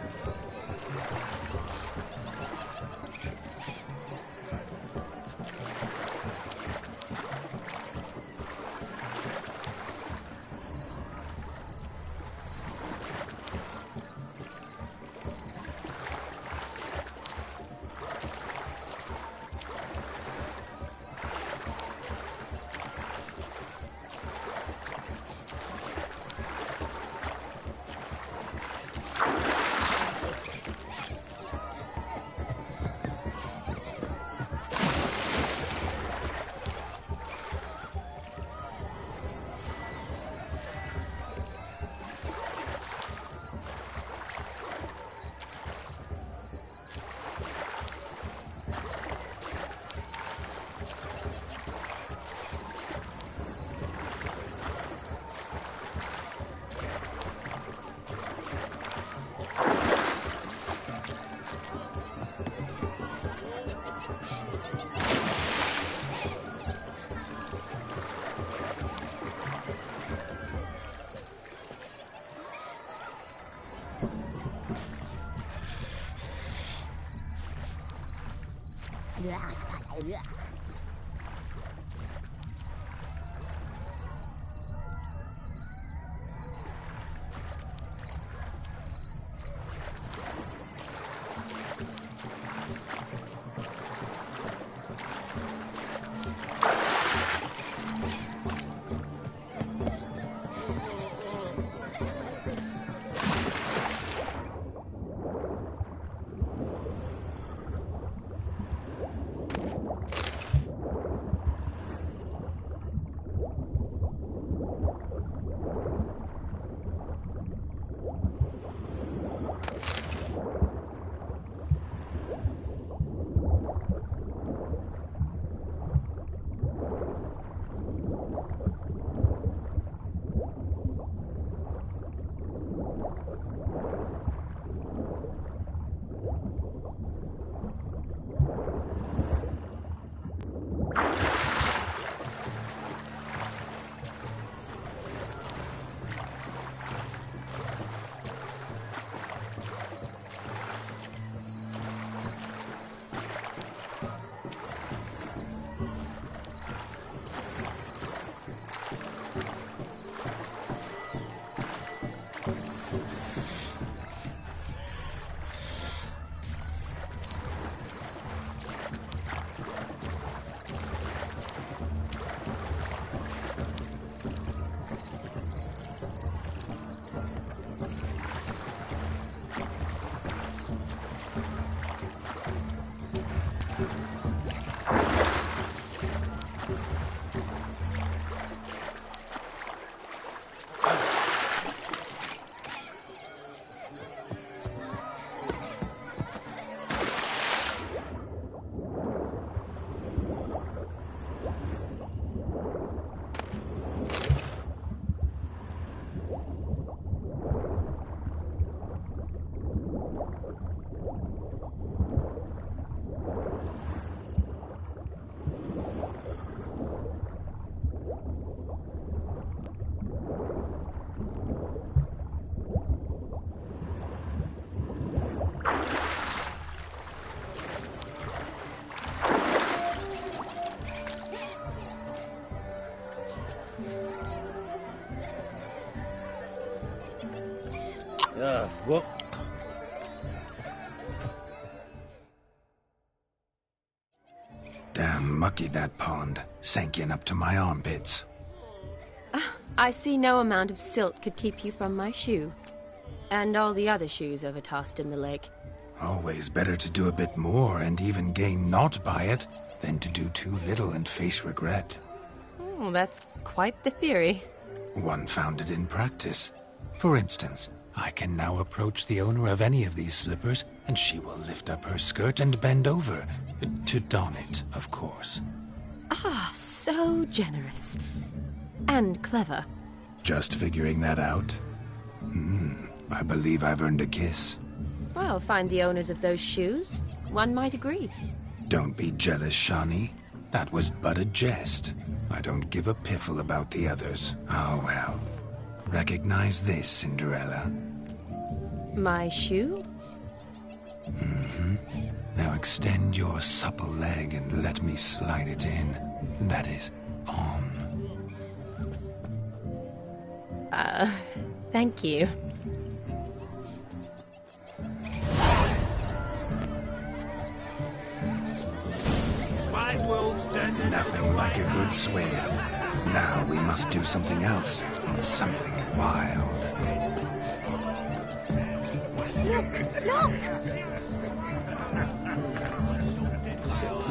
Speaker 15: What?
Speaker 2: Damn mucky, that pond. Sank in up to my armpits.
Speaker 4: I see no amount of silt could keep you from my shoe. And all the other shoes overtossed in the lake.
Speaker 2: Always better to do a bit more and even gain naught by it than to do too little and face regret.
Speaker 4: Oh, that's quite the theory.
Speaker 2: One founded in practice. For instance, I can now approach the owner of any of these slippers, and she will lift up her skirt and bend over. To don it, of course.
Speaker 4: Ah, so generous. And clever.
Speaker 2: Just figuring that out? I believe I've earned a kiss.
Speaker 4: Well, find the owners of those shoes. One might agree.
Speaker 2: Don't be jealous, Shani. That was but a jest. I don't give a piffle about the others. Oh, well. Recognize this, Cinderella.
Speaker 4: My shoe?
Speaker 2: Now extend your supple leg and let me slide it in. That is, on.
Speaker 4: Thank you.
Speaker 2: Nothing like a good swim. Now we must do something else. Something wild.
Speaker 14: Look! Look!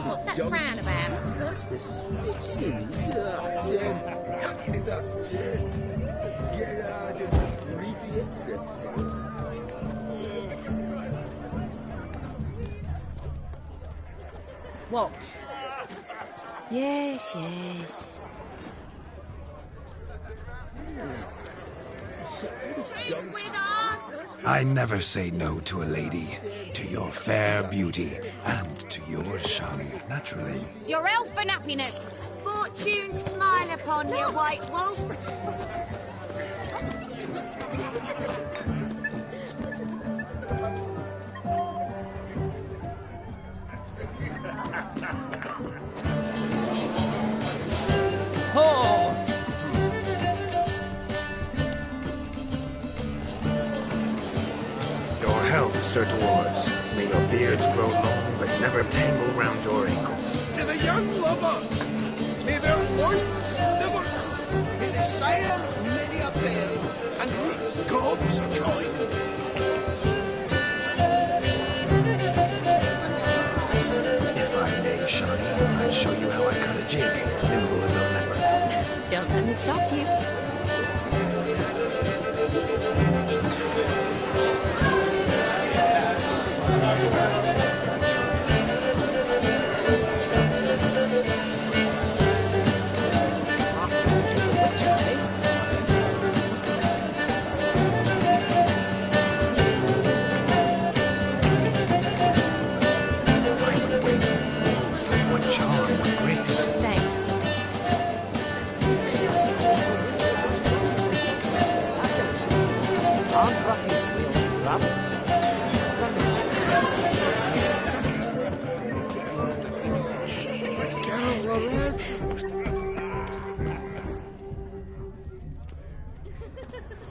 Speaker 17: What's that frown about?
Speaker 5: That's the spitting. Get out of the
Speaker 17: What?
Speaker 14: Yes, yes.
Speaker 17: Drink with us!
Speaker 2: I never say no to a lady. To your fair beauty. And to yours, Shani, naturally.
Speaker 17: Your elfin happiness! Fortune smile upon you, White Wolf!
Speaker 6: Oh!
Speaker 2: Your health, Sir Dwarves. May your beards grow long, but never tangle round your ankles.
Speaker 8: To the young lovers, may their loins never cut, may they sire many a pearl, and reap gobs of coin.
Speaker 2: If I may, Shani, I'll show you how I cut a jig, nimble as a leopard.
Speaker 4: Don't let me stop you.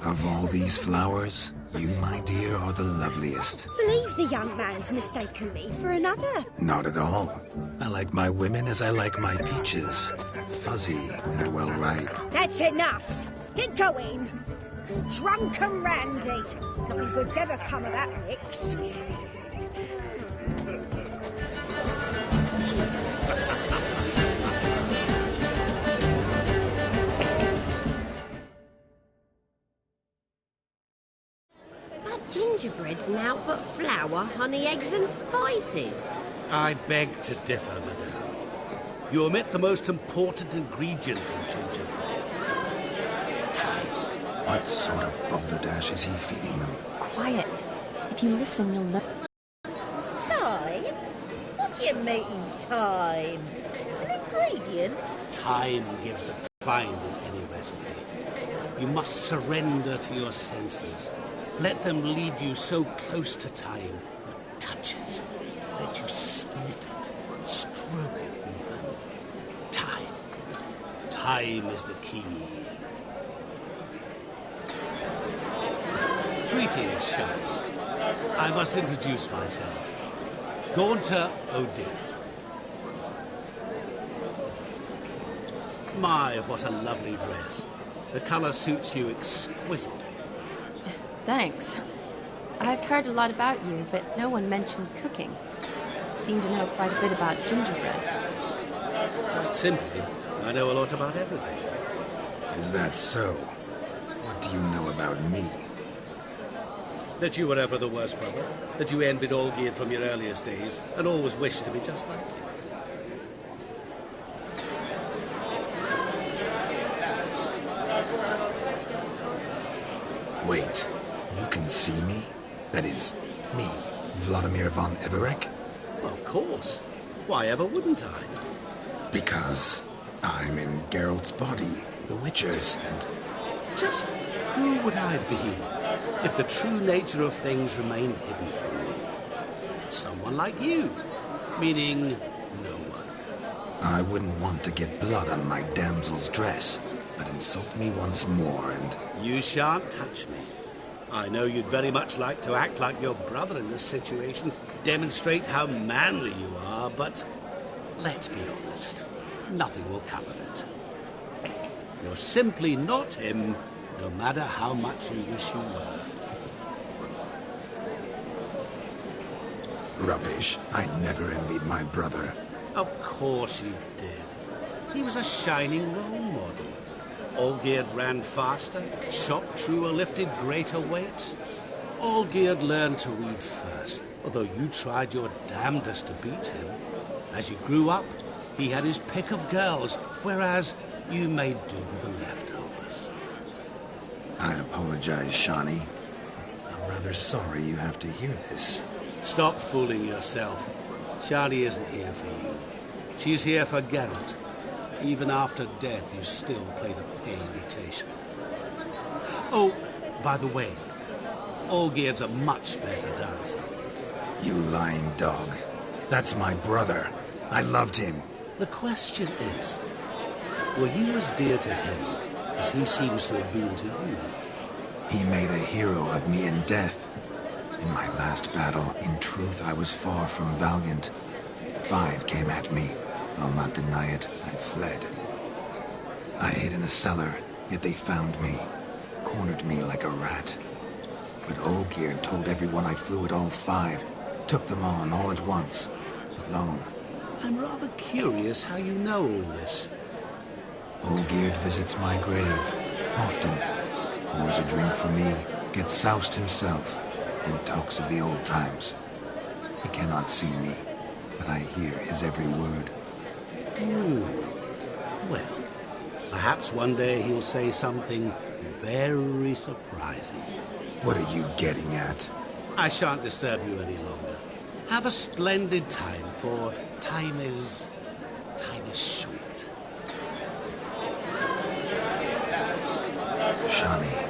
Speaker 2: Of all these flowers, you, my dear, are the loveliest.
Speaker 14: Believe the young man's mistaken me for another.
Speaker 2: Not at all. I like my women as I like my peaches. Fuzzy and well ripe.
Speaker 14: That's enough. Get going. Drunken Randy. Nothing good's ever come of that mix.
Speaker 20: Gingerbread's now but flour, honey, eggs and spices.
Speaker 3: I beg to differ, madame. You omit the most important ingredient in gingerbread. Time.
Speaker 2: What sort of balderdash is he feeding them?
Speaker 4: Quiet. If you listen, you'll learn.
Speaker 17: Time? What do you mean, time? An ingredient?
Speaker 3: Time gives the find in any recipe. You must surrender to your senses. Let them lead you so close to time, you touch it. Let you sniff it, stroke it even. Time. Time is the key. Greetings, Shani. I must introduce myself. Gaunter Odin. My, what a lovely dress. The colour suits you exquisitely.
Speaker 4: Thanks. I've heard a lot about you, but no one mentioned cooking. Seem to know quite a bit about gingerbread.
Speaker 3: Quite simply, I know a lot about everything.
Speaker 2: Is that so? What do you know about me?
Speaker 3: That you were ever the worst brother, that you envied Olgierd from your earliest days, and always wished to be just like him.
Speaker 2: Wait, you can see me? That is, me, Vladimir von Everec?
Speaker 3: Of course. Why ever wouldn't I?
Speaker 2: Because I'm in Geralt's body, the Witcher's, and...
Speaker 3: Just who would I be if the true nature of things remained hidden from me? Someone like you, meaning no one.
Speaker 2: I wouldn't want to get blood on my damsel's dress, but insult me once more and...
Speaker 3: You shan't touch me. I know you'd very much like to act like your brother in this situation, demonstrate how manly you are, but let's be honest, nothing will come of it. You're simply not him, no matter how much you wish you were.
Speaker 2: Rubbish. I never envied my brother.
Speaker 3: Of course you did. He was a shining role model. Olgierd ran faster, shot truer, lifted greater weights. Olgierd learned to read first, although you tried your damnedest to beat him. As you grew up, he had his pick of girls, whereas you made do with the leftovers.
Speaker 2: I apologize, Shani. I'm rather sorry you have to hear this.
Speaker 3: Stop fooling yourself. Shani isn't here for you. She's here for Geralt. Even after death, you still play the pale imitation. Oh, by the way, Olgierd's a much better dancer.
Speaker 2: You lying dog. That's my brother. I loved him.
Speaker 3: The question is, were you as dear to him as he seems to have been to you?
Speaker 2: He made a hero of me in death. In my last battle, in truth, I was far from valiant. 5 came at me. I'll not deny it, I fled. I hid in a cellar, yet they found me, cornered me like a rat. But Olgierd told everyone I flew at all 5, took them on all at once, alone.
Speaker 3: I'm rather curious how you know all this.
Speaker 2: Olgierd visits my grave, often. Pours a drink for me, gets soused himself, and talks of the old times. He cannot see me, but I hear his every word.
Speaker 3: Well, perhaps one day he'll say something very surprising.
Speaker 2: What are you getting at?
Speaker 3: I shan't disturb you any longer. Have a splendid time, for time is short.
Speaker 2: Shani,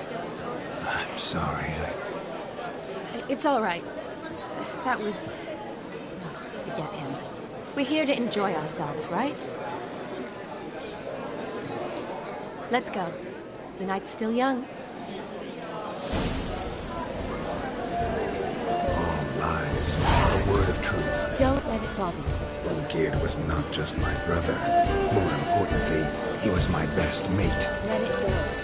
Speaker 2: I'm sorry.
Speaker 4: It's all right. That was... Oh, forget him. We're here to enjoy ourselves, right? Let's go. The night's still young.
Speaker 2: All lies, not a word of truth.
Speaker 4: Don't let it bother you.
Speaker 2: Olgierd was not just my brother. More importantly, he was my best mate.
Speaker 4: Let it go.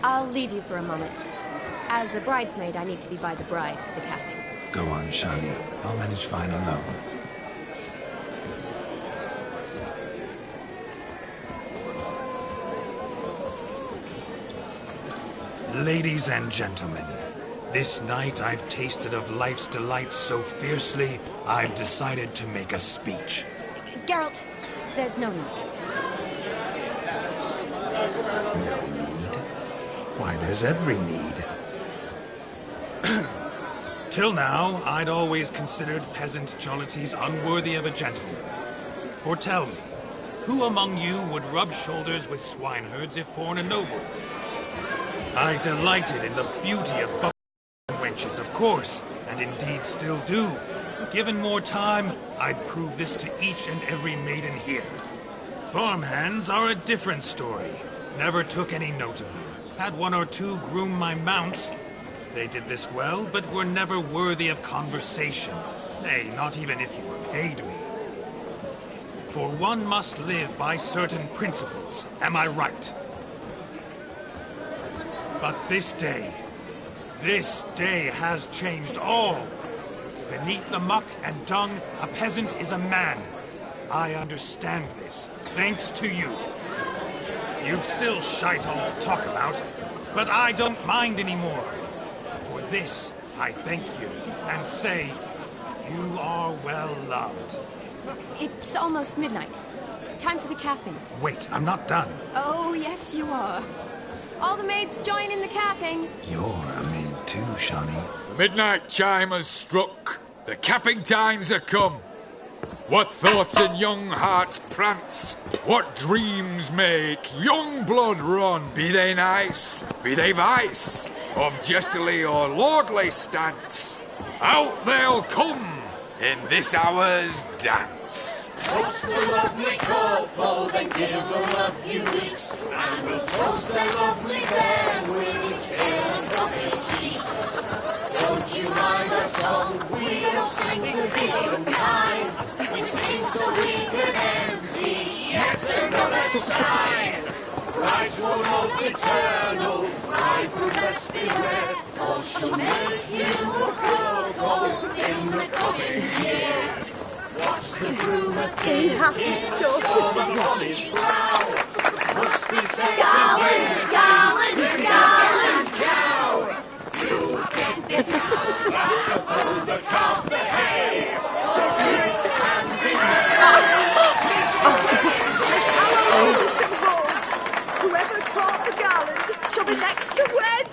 Speaker 4: I'll leave you for a moment. As a bridesmaid, I need to be by the bride for the capping.
Speaker 2: Go on, Shani. I'll manage fine alone. Ladies and gentlemen, this night I've tasted of life's delights so fiercely, I've decided to make a speech.
Speaker 4: Geralt, there's no need.
Speaker 2: No need? Why, there's every need. Till now, I'd always considered peasant jollities unworthy of a gentleman. For tell me, who among you would rub shoulders with swineherds if born a noble? I delighted in the beauty of wenches, of course, and indeed still do. Given more time, I'd prove this to each and every maiden here. Farmhands are a different story. Never took any note of them. Had 1 or 2 groom my mounts. They did this well, but were never worthy of conversation.
Speaker 21: Nay, not even if you paid me. For one must live by certain principles, am I right? But this day has changed all. Beneath the muck and dung, a peasant is a man. I understand this, thanks to you. You've still shite all to talk about, but I don't mind anymore. For this, I thank you, and say, you are well loved.
Speaker 4: It's almost midnight. Time for the capping.
Speaker 21: Wait, I'm not done.
Speaker 4: Oh, yes, you are. All the maids join in the capping.
Speaker 2: You're a maid too, Shawnee.
Speaker 10: The midnight chime has struck. The capping times are come. What thoughts in young hearts prance? What dreams make young blood run? Be they nice, be they vice, of jestly or lordly stance, out they'll come in this hour's dance.
Speaker 9: Toast the lovely couple, then give them a few weeks, and we'll toast the lovely bear with its pale and puffy cheeks. Don't you mind our song? We don't sing to be unkind. We sing so we can empty yet another shrine. Christ will look eternal, bride will best beware, or she'll make you a cuckold in the coming year. What's the groomer thinking? Storm upon his brow. Must be said
Speaker 11: Garland, Garland, Garland,
Speaker 9: cow. You get the cow, laugh the calf, the hay. So drink and be merry.
Speaker 16: Tradition holds. Whoever caught the garland shall be next to wed.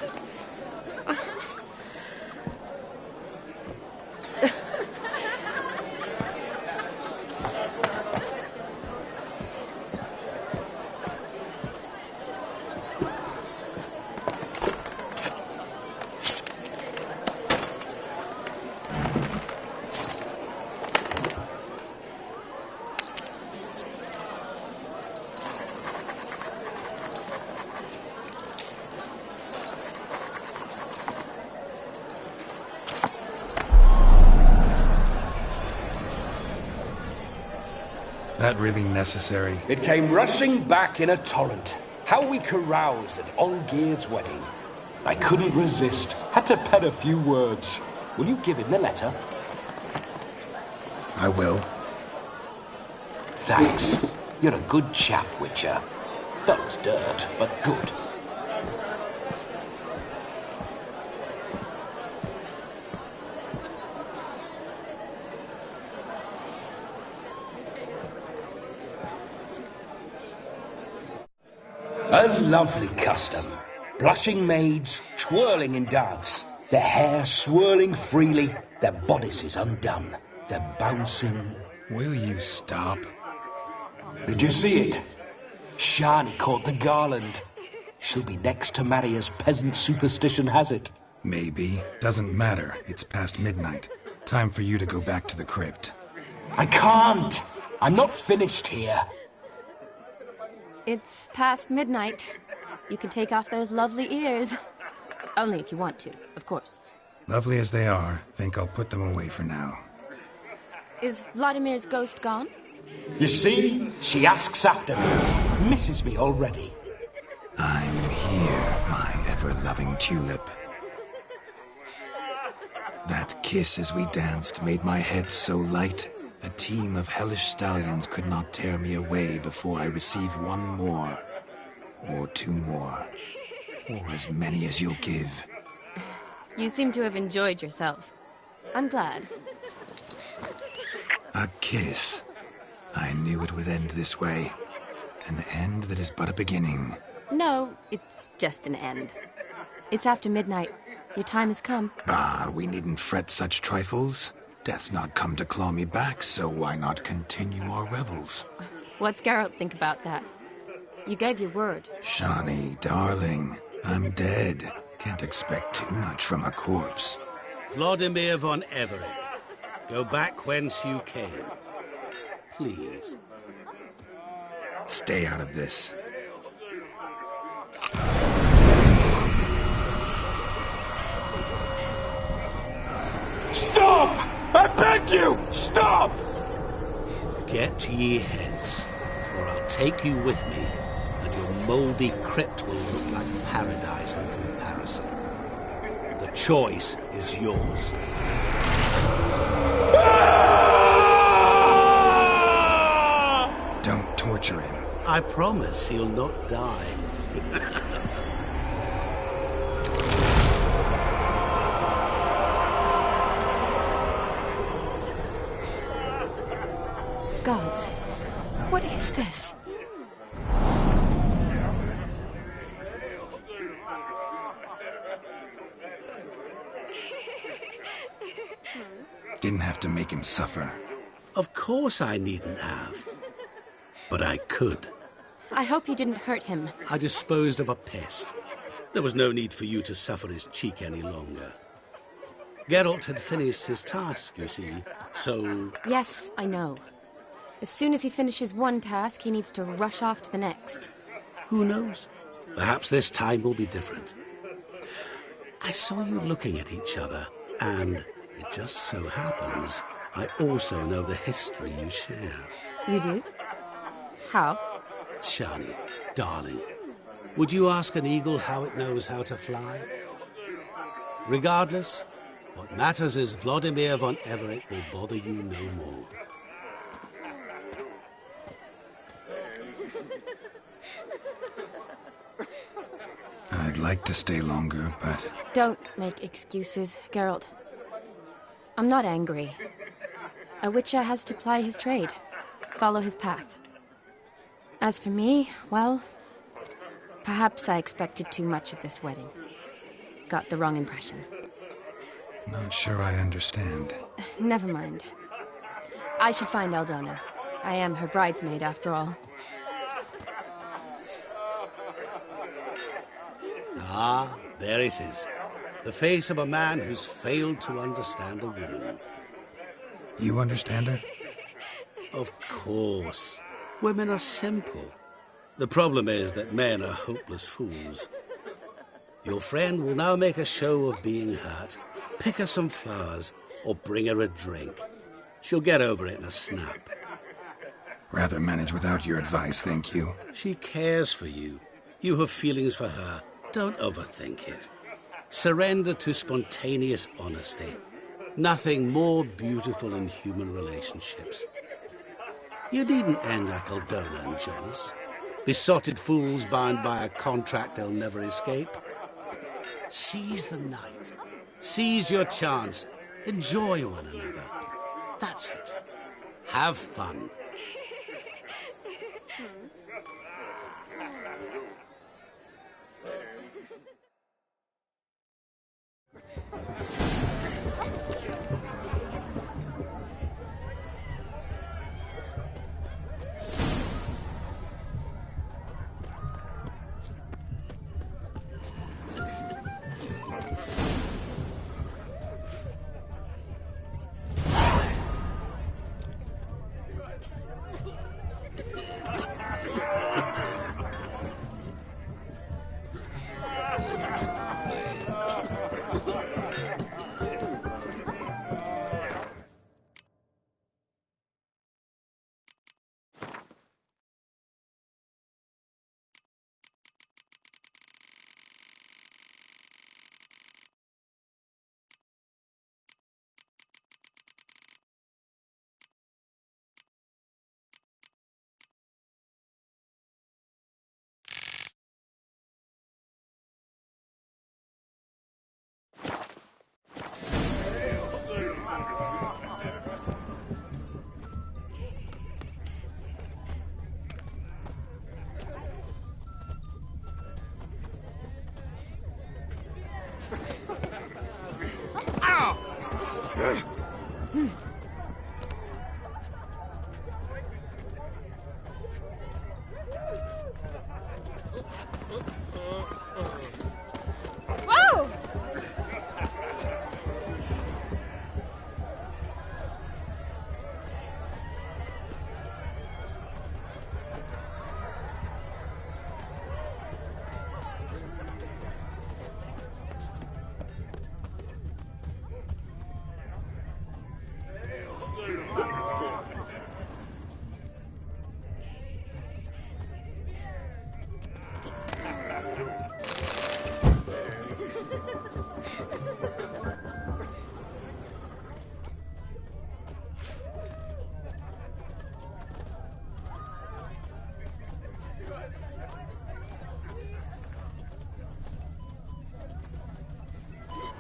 Speaker 2: That really necessary?
Speaker 12: It came rushing back in a torrent. How we caroused at Olgierd's wedding. I couldn't resist. Had to pen a few words. Will you give him the letter?
Speaker 2: I will.
Speaker 12: Thanks. You're a good chap, Witcher. Dull as dirt, but good. A lovely custom. Blushing maids, twirling in dance, their hair swirling freely, their bodices undone, their bouncing...
Speaker 2: Will you stop?
Speaker 12: Did you see it? Shani caught the garland. She'll be next to marry as peasant superstition has it.
Speaker 2: Maybe. Doesn't matter. It's past midnight. Time for you to go back to the crypt.
Speaker 12: I can't! I'm not finished here.
Speaker 4: It's past midnight. You can take off those lovely ears. Only if you want to, of course.
Speaker 2: Lovely as they are, think I'll put them away for now.
Speaker 4: Is Vladimir's ghost gone?
Speaker 12: You see? She asks after me. Misses me already.
Speaker 2: I'm here, my ever-loving tulip. That kiss as we danced made my head so light. A team of hellish stallions could not tear me away before I receive one more. Or two more. Or as many as you'll give.
Speaker 4: You seem to have enjoyed yourself. I'm glad.
Speaker 2: A kiss. I knew it would end this way. An end that is but a beginning.
Speaker 4: No, it's just an end. It's after midnight. Your time has come.
Speaker 2: Ah, we needn't fret such trifles. Death's not come to claw me back, so why not continue our revels?
Speaker 4: What's Geralt think about that? You gave your word.
Speaker 2: Shani, darling, I'm dead. Can't expect too much from a corpse.
Speaker 3: Vladimir von Everett, go back whence you came. Please.
Speaker 2: Stay out of this.
Speaker 9: Stop! I beg
Speaker 10: you! Stop!
Speaker 3: Get ye hence, or I'll take you with me, and your mouldy crypt will look like paradise in comparison. The choice is yours.
Speaker 2: Don't torture him.
Speaker 3: I promise he'll not die.
Speaker 4: Gods, what is this?
Speaker 2: Didn't have to make him suffer.
Speaker 3: Of course I needn't have. But I could.
Speaker 4: I hope you didn't hurt him.
Speaker 3: I disposed of a pest. There was no need for you to suffer his cheek any longer. Geralt had finished his task, you see, so...
Speaker 4: Yes, I know. As soon as he finishes one task, he needs to rush off to the next.
Speaker 3: Who knows? Perhaps this time will be different. I saw you looking at each other, and it just so happens I also know the history you share.
Speaker 4: You do? How?
Speaker 3: Shani, darling, would you ask an eagle how it knows how to fly? Regardless, what matters is Vladimir von Everett will bother you no more.
Speaker 2: I'd like to stay longer, but...
Speaker 4: Don't make excuses, Geralt. I'm not angry. A witcher has to ply his trade, follow his path. As for me, well, perhaps I expected too much of this wedding. Got the wrong impression.
Speaker 2: Not sure I understand.
Speaker 4: Never mind. I should find Aldona. I am her bridesmaid, after all.
Speaker 3: Ah, there it is. The face of a man who's failed to understand a woman.
Speaker 2: You understand her?
Speaker 3: Of course. Women are simple. The problem is that men are hopeless fools. Your friend will now make a show of being hurt, pick her some flowers, or bring her a drink. She'll get over it in a snap.
Speaker 2: Rather manage without your advice, thank you.
Speaker 3: She cares for you. You have feelings for her. Don't overthink it. Surrender to spontaneous honesty. Nothing more beautiful in human relationships. You needn't end like Aldona and Jonas. Besotted fools bound by a contract they'll never escape. Seize the night. Seize your chance. Enjoy one another. That's it. Have fun.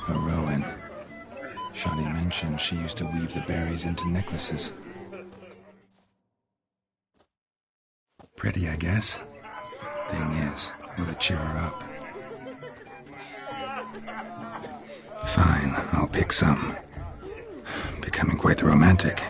Speaker 2: A Rowan. Shani mentioned she used to weave the berries into necklaces. Pretty, I guess. Thing is, will it cheer her up? Fine, I'll pick some. Becoming quite the romantic.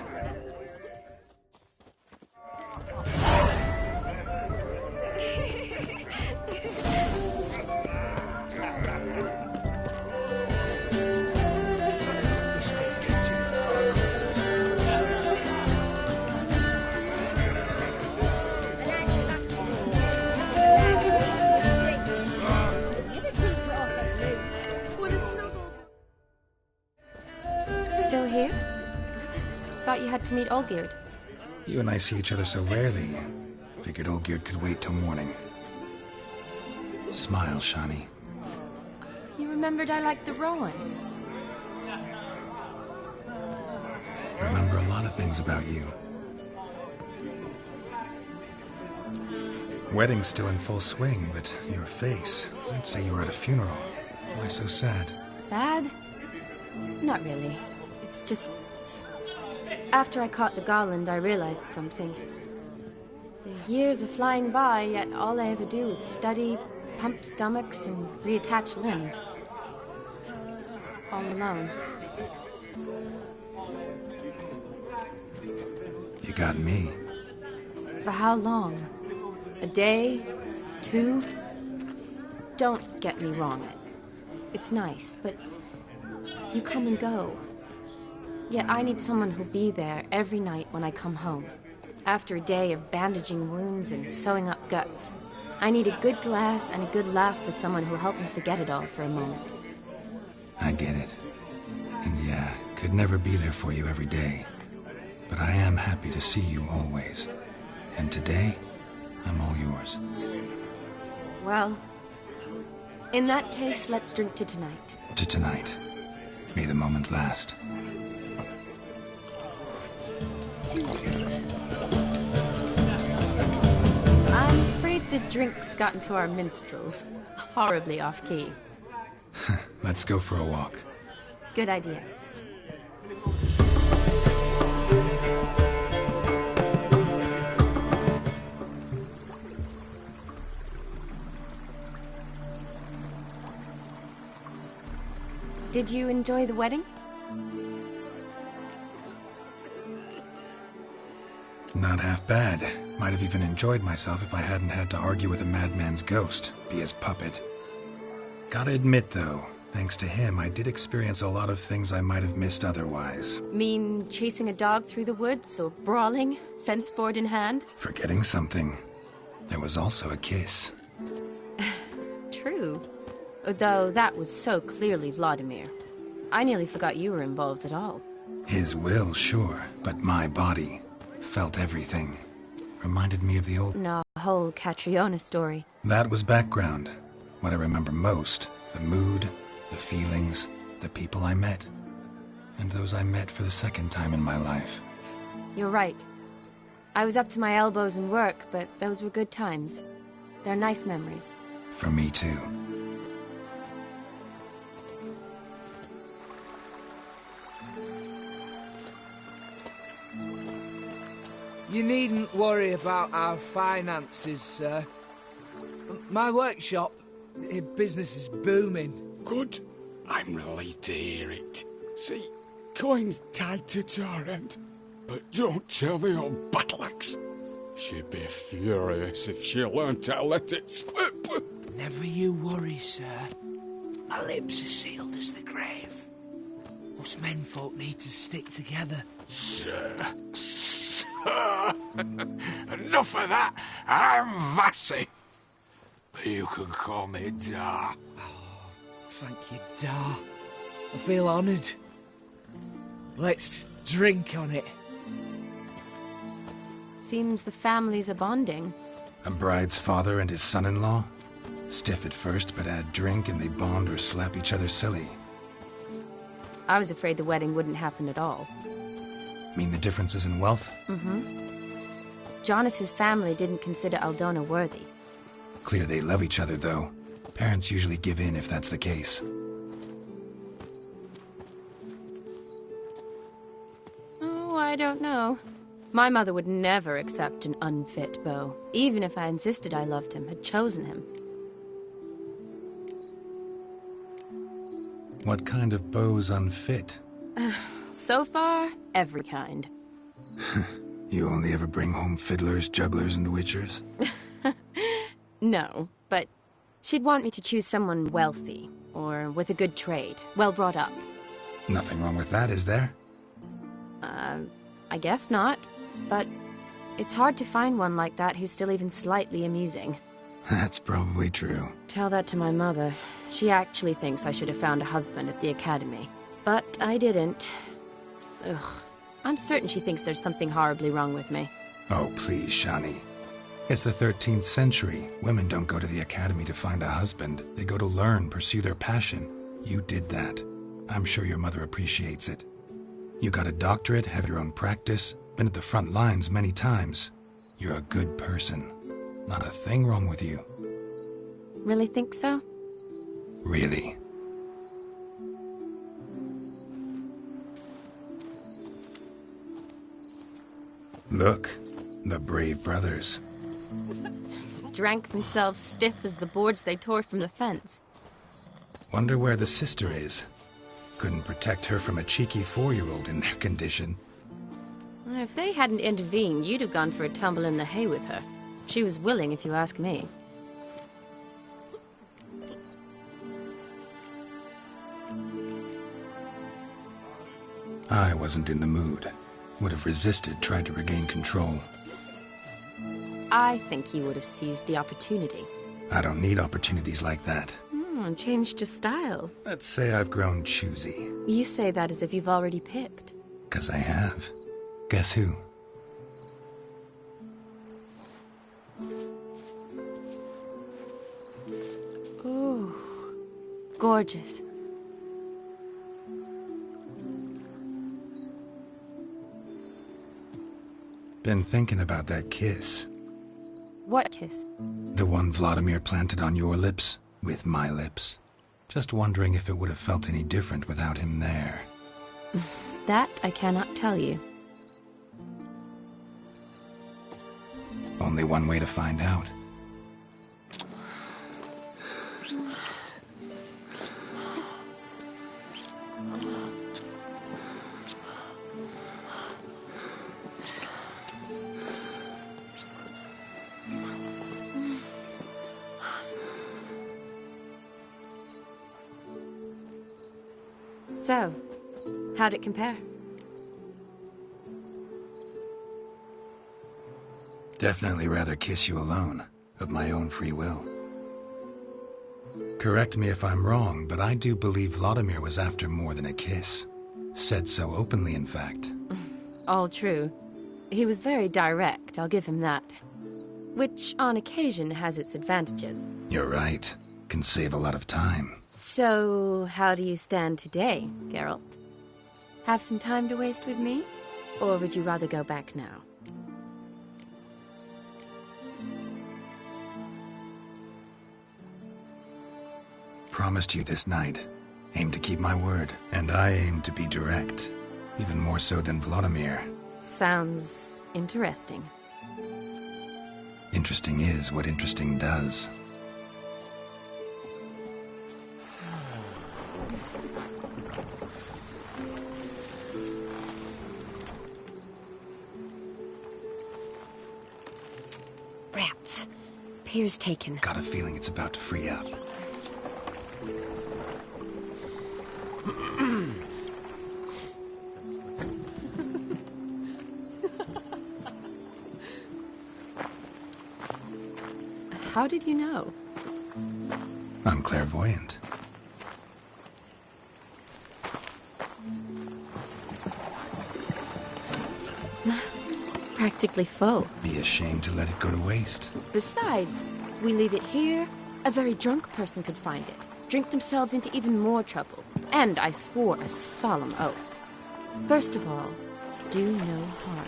Speaker 4: Still here? Thought you had to meet Olgierd.
Speaker 2: You and I see each other so rarely. Figured Olgierd could wait till morning. Smile, Shani.
Speaker 4: You remembered I liked the Rowan.
Speaker 2: Remember a lot of things about you. Wedding's still in full swing, but your face, I'd say you were at a funeral. Why so sad?
Speaker 4: Sad? Not really. It's just... After I caught the garland, I realized something. The years are flying by, yet all I ever do is study, pump stomachs, and reattach limbs. All alone.
Speaker 2: You got me.
Speaker 4: For how long? A day? 2? Don't get me wrong. It's nice, but you come and go. Yet I need someone who'll be there every night when I come home. After a day of bandaging wounds and sewing up guts, I need a good glass and a good laugh with someone who'll help me forget it all for a moment.
Speaker 2: I get it. And yeah, could never be there for you every day. But I am happy to see you always. And today, I'm all yours.
Speaker 4: Well, in that case, let's drink to tonight.
Speaker 2: To tonight. May the moment last.
Speaker 4: I'm afraid the drinks got into our minstrels. Horribly off-key.
Speaker 2: Let's go for a walk.
Speaker 4: Good idea. Did you enjoy the wedding?
Speaker 2: Not half bad. Might have even enjoyed myself if I hadn't had to argue with a madman's ghost, be his puppet. Gotta admit, though, thanks to him, I did experience a lot of things I might have missed otherwise.
Speaker 4: Mean chasing a dog through the woods, or brawling, fence board in hand?
Speaker 2: Forgetting something. There was also a kiss.
Speaker 4: True. Though that was so clearly Vladimir. I nearly forgot you were involved at all.
Speaker 2: His will, sure, but my body felt everything. Reminded me of the old...
Speaker 4: No, whole Catriona story.
Speaker 2: That was background. What I remember most, the mood, the feelings, the people I met. And those I met for the second time in my life.
Speaker 4: You're right. I was up to my elbows in work, but those were good times. They're nice memories.
Speaker 2: For me, too.
Speaker 6: You needn't worry about our finances, sir. My workshop, business is booming.
Speaker 10: Good. I'm relieved to hear it. See, coin's tied to Torrent, but don't tell the old battle-axe. She'd be furious if she learned to let it slip.
Speaker 6: Never you worry, sir. My lips are sealed as the grave. Us menfolk need to stick together.
Speaker 10: Sir. Enough of that. I'm Vassy. But you can call me Dar.
Speaker 6: Oh, thank you, Dar. I feel honoured. Let's drink on it.
Speaker 4: Seems the families are bonding.
Speaker 2: A bride's father and his son-in-law? Stiff at first, but add drink and they bond or slap each other silly.
Speaker 4: I was afraid the wedding wouldn't happen at all.
Speaker 2: Mean the differences in wealth?
Speaker 4: Mm-hmm. Jonas's family didn't consider Aldona worthy.
Speaker 2: Clear they love each other, though. Parents usually give in if that's the case.
Speaker 4: Oh, I don't know. My mother would never accept an unfit beau, even if I insisted I loved him, had chosen him.
Speaker 2: What kind of beau's unfit?
Speaker 4: So far, every kind.
Speaker 2: You only ever bring home fiddlers, jugglers, and witchers?
Speaker 4: No, but she'd want me to choose someone wealthy, or with a good trade, well brought up.
Speaker 2: Nothing wrong with that, is there?
Speaker 4: I guess not, but it's hard to find one like that who's still even slightly amusing.
Speaker 2: That's probably true.
Speaker 4: Tell that to my mother. She actually thinks I should have found a husband at the academy. But I didn't. Ugh. I'm certain she thinks there's something horribly wrong with me.
Speaker 2: Oh, please, Shani. It's the 13th century. Women don't go to the academy to find a husband. They go to learn, pursue their passion. You did that. I'm sure your mother appreciates it. You got a doctorate, have your own practice, been at the front lines many times. You're a good person. Not a thing wrong with you.
Speaker 4: Really think so?
Speaker 2: Really. Look, the brave brothers.
Speaker 4: Drank themselves stiff as the boards they tore from the fence.
Speaker 2: Wonder where the sister is. Couldn't protect her from a cheeky 4-year-old in their condition.
Speaker 4: If they hadn't intervened, you'd have gone for a tumble in the hay with her. She was willing, if you ask me.
Speaker 2: I wasn't in the mood. Would have resisted, tried to regain control.
Speaker 4: I think you would have seized the opportunity.
Speaker 2: I don't need opportunities like that.
Speaker 4: Changed your style.
Speaker 2: Let's say I've grown choosy.
Speaker 4: You say that as if you've already picked.
Speaker 2: 'Cause I have. Guess who?
Speaker 4: Oh, gorgeous.
Speaker 2: Been thinking about that kiss.
Speaker 4: What kiss?
Speaker 2: The one Vladimir planted on your lips, with my lips. Just wondering if it would have felt any different without him there.
Speaker 4: That I cannot tell you.
Speaker 2: Only one way to find out.
Speaker 4: So, how'd it compare?
Speaker 2: Definitely rather kiss you alone, of my own free will. Correct me if I'm wrong, but I do believe Vladimir was after more than a kiss. Said so openly, in fact.
Speaker 4: All true. He was very direct, I'll give him that. Which, on occasion, has its advantages.
Speaker 2: You're right. Can save a lot of time.
Speaker 4: So, how do you stand today, Geralt? Have some time to waste with me? Or would you rather go back now?
Speaker 2: Promised you this night. Aim to keep my word. And I aim to be direct. Even more so than Vladimir.
Speaker 4: Sounds interesting.
Speaker 2: Interesting is what interesting does.
Speaker 4: Rats. Pier's taken.
Speaker 2: Got a feeling it's about to free up.
Speaker 4: How did you know?
Speaker 2: I'm clairvoyant.
Speaker 4: Practically full.
Speaker 2: Be ashamed to let it go to waste.
Speaker 4: Besides, we leave it here, a very drunk person could find it, drink themselves into even more trouble. And I swore a solemn oath. First of all, do no harm.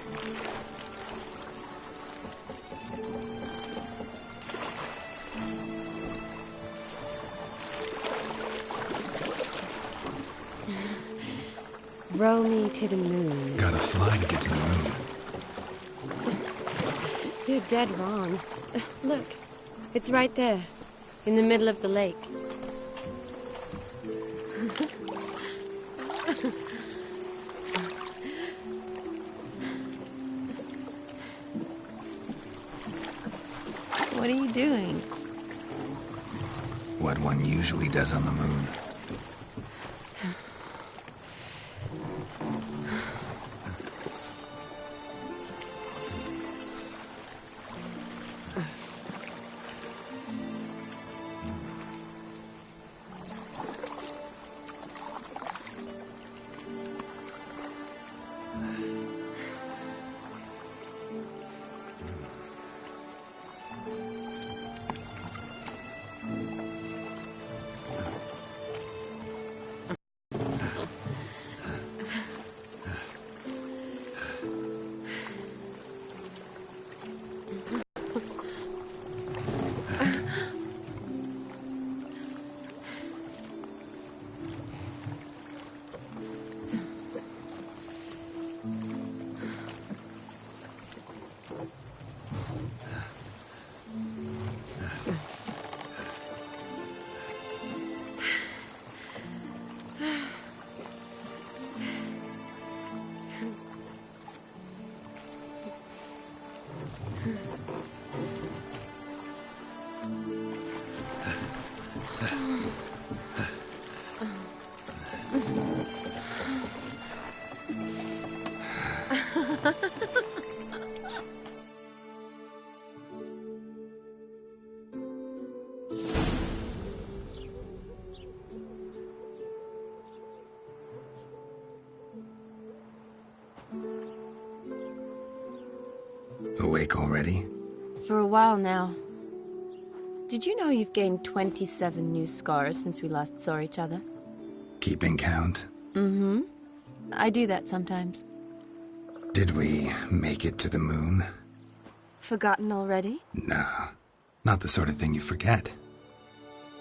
Speaker 4: Row me to the moon.
Speaker 2: Gotta fly to get to the moon.
Speaker 4: You're dead wrong. Look, it's right there, in the middle of the lake. What are you doing?
Speaker 2: What one usually does on the moon. Awake already?
Speaker 4: For a while now. Did you know you've gained 27 new scars since we last saw each other?
Speaker 2: Keeping count?
Speaker 4: Mm-hmm. I do that sometimes.
Speaker 2: Did we make it to the moon?
Speaker 4: Forgotten already?
Speaker 2: No. Not the sort of thing you forget.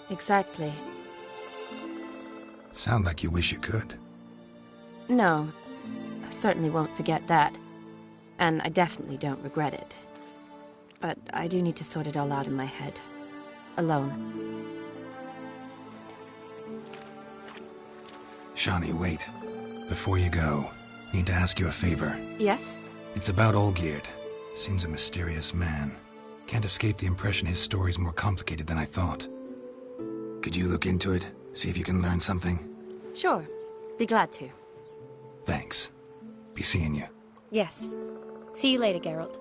Speaker 4: Exactly.
Speaker 2: Sound like you wish you could.
Speaker 4: No. I certainly won't forget that. And I definitely don't regret it. But I do need to sort it all out in my head. Alone.
Speaker 2: Shani, wait. Before you go, need to ask you a favor.
Speaker 4: Yes?
Speaker 2: It's about Olgierd. Seems a mysterious man. Can't escape the impression his story's more complicated than I thought. Could you look into it? See if you can learn something?
Speaker 4: Sure. Be glad to.
Speaker 2: Thanks. Be seeing you.
Speaker 4: Yes. See you later, Geralt.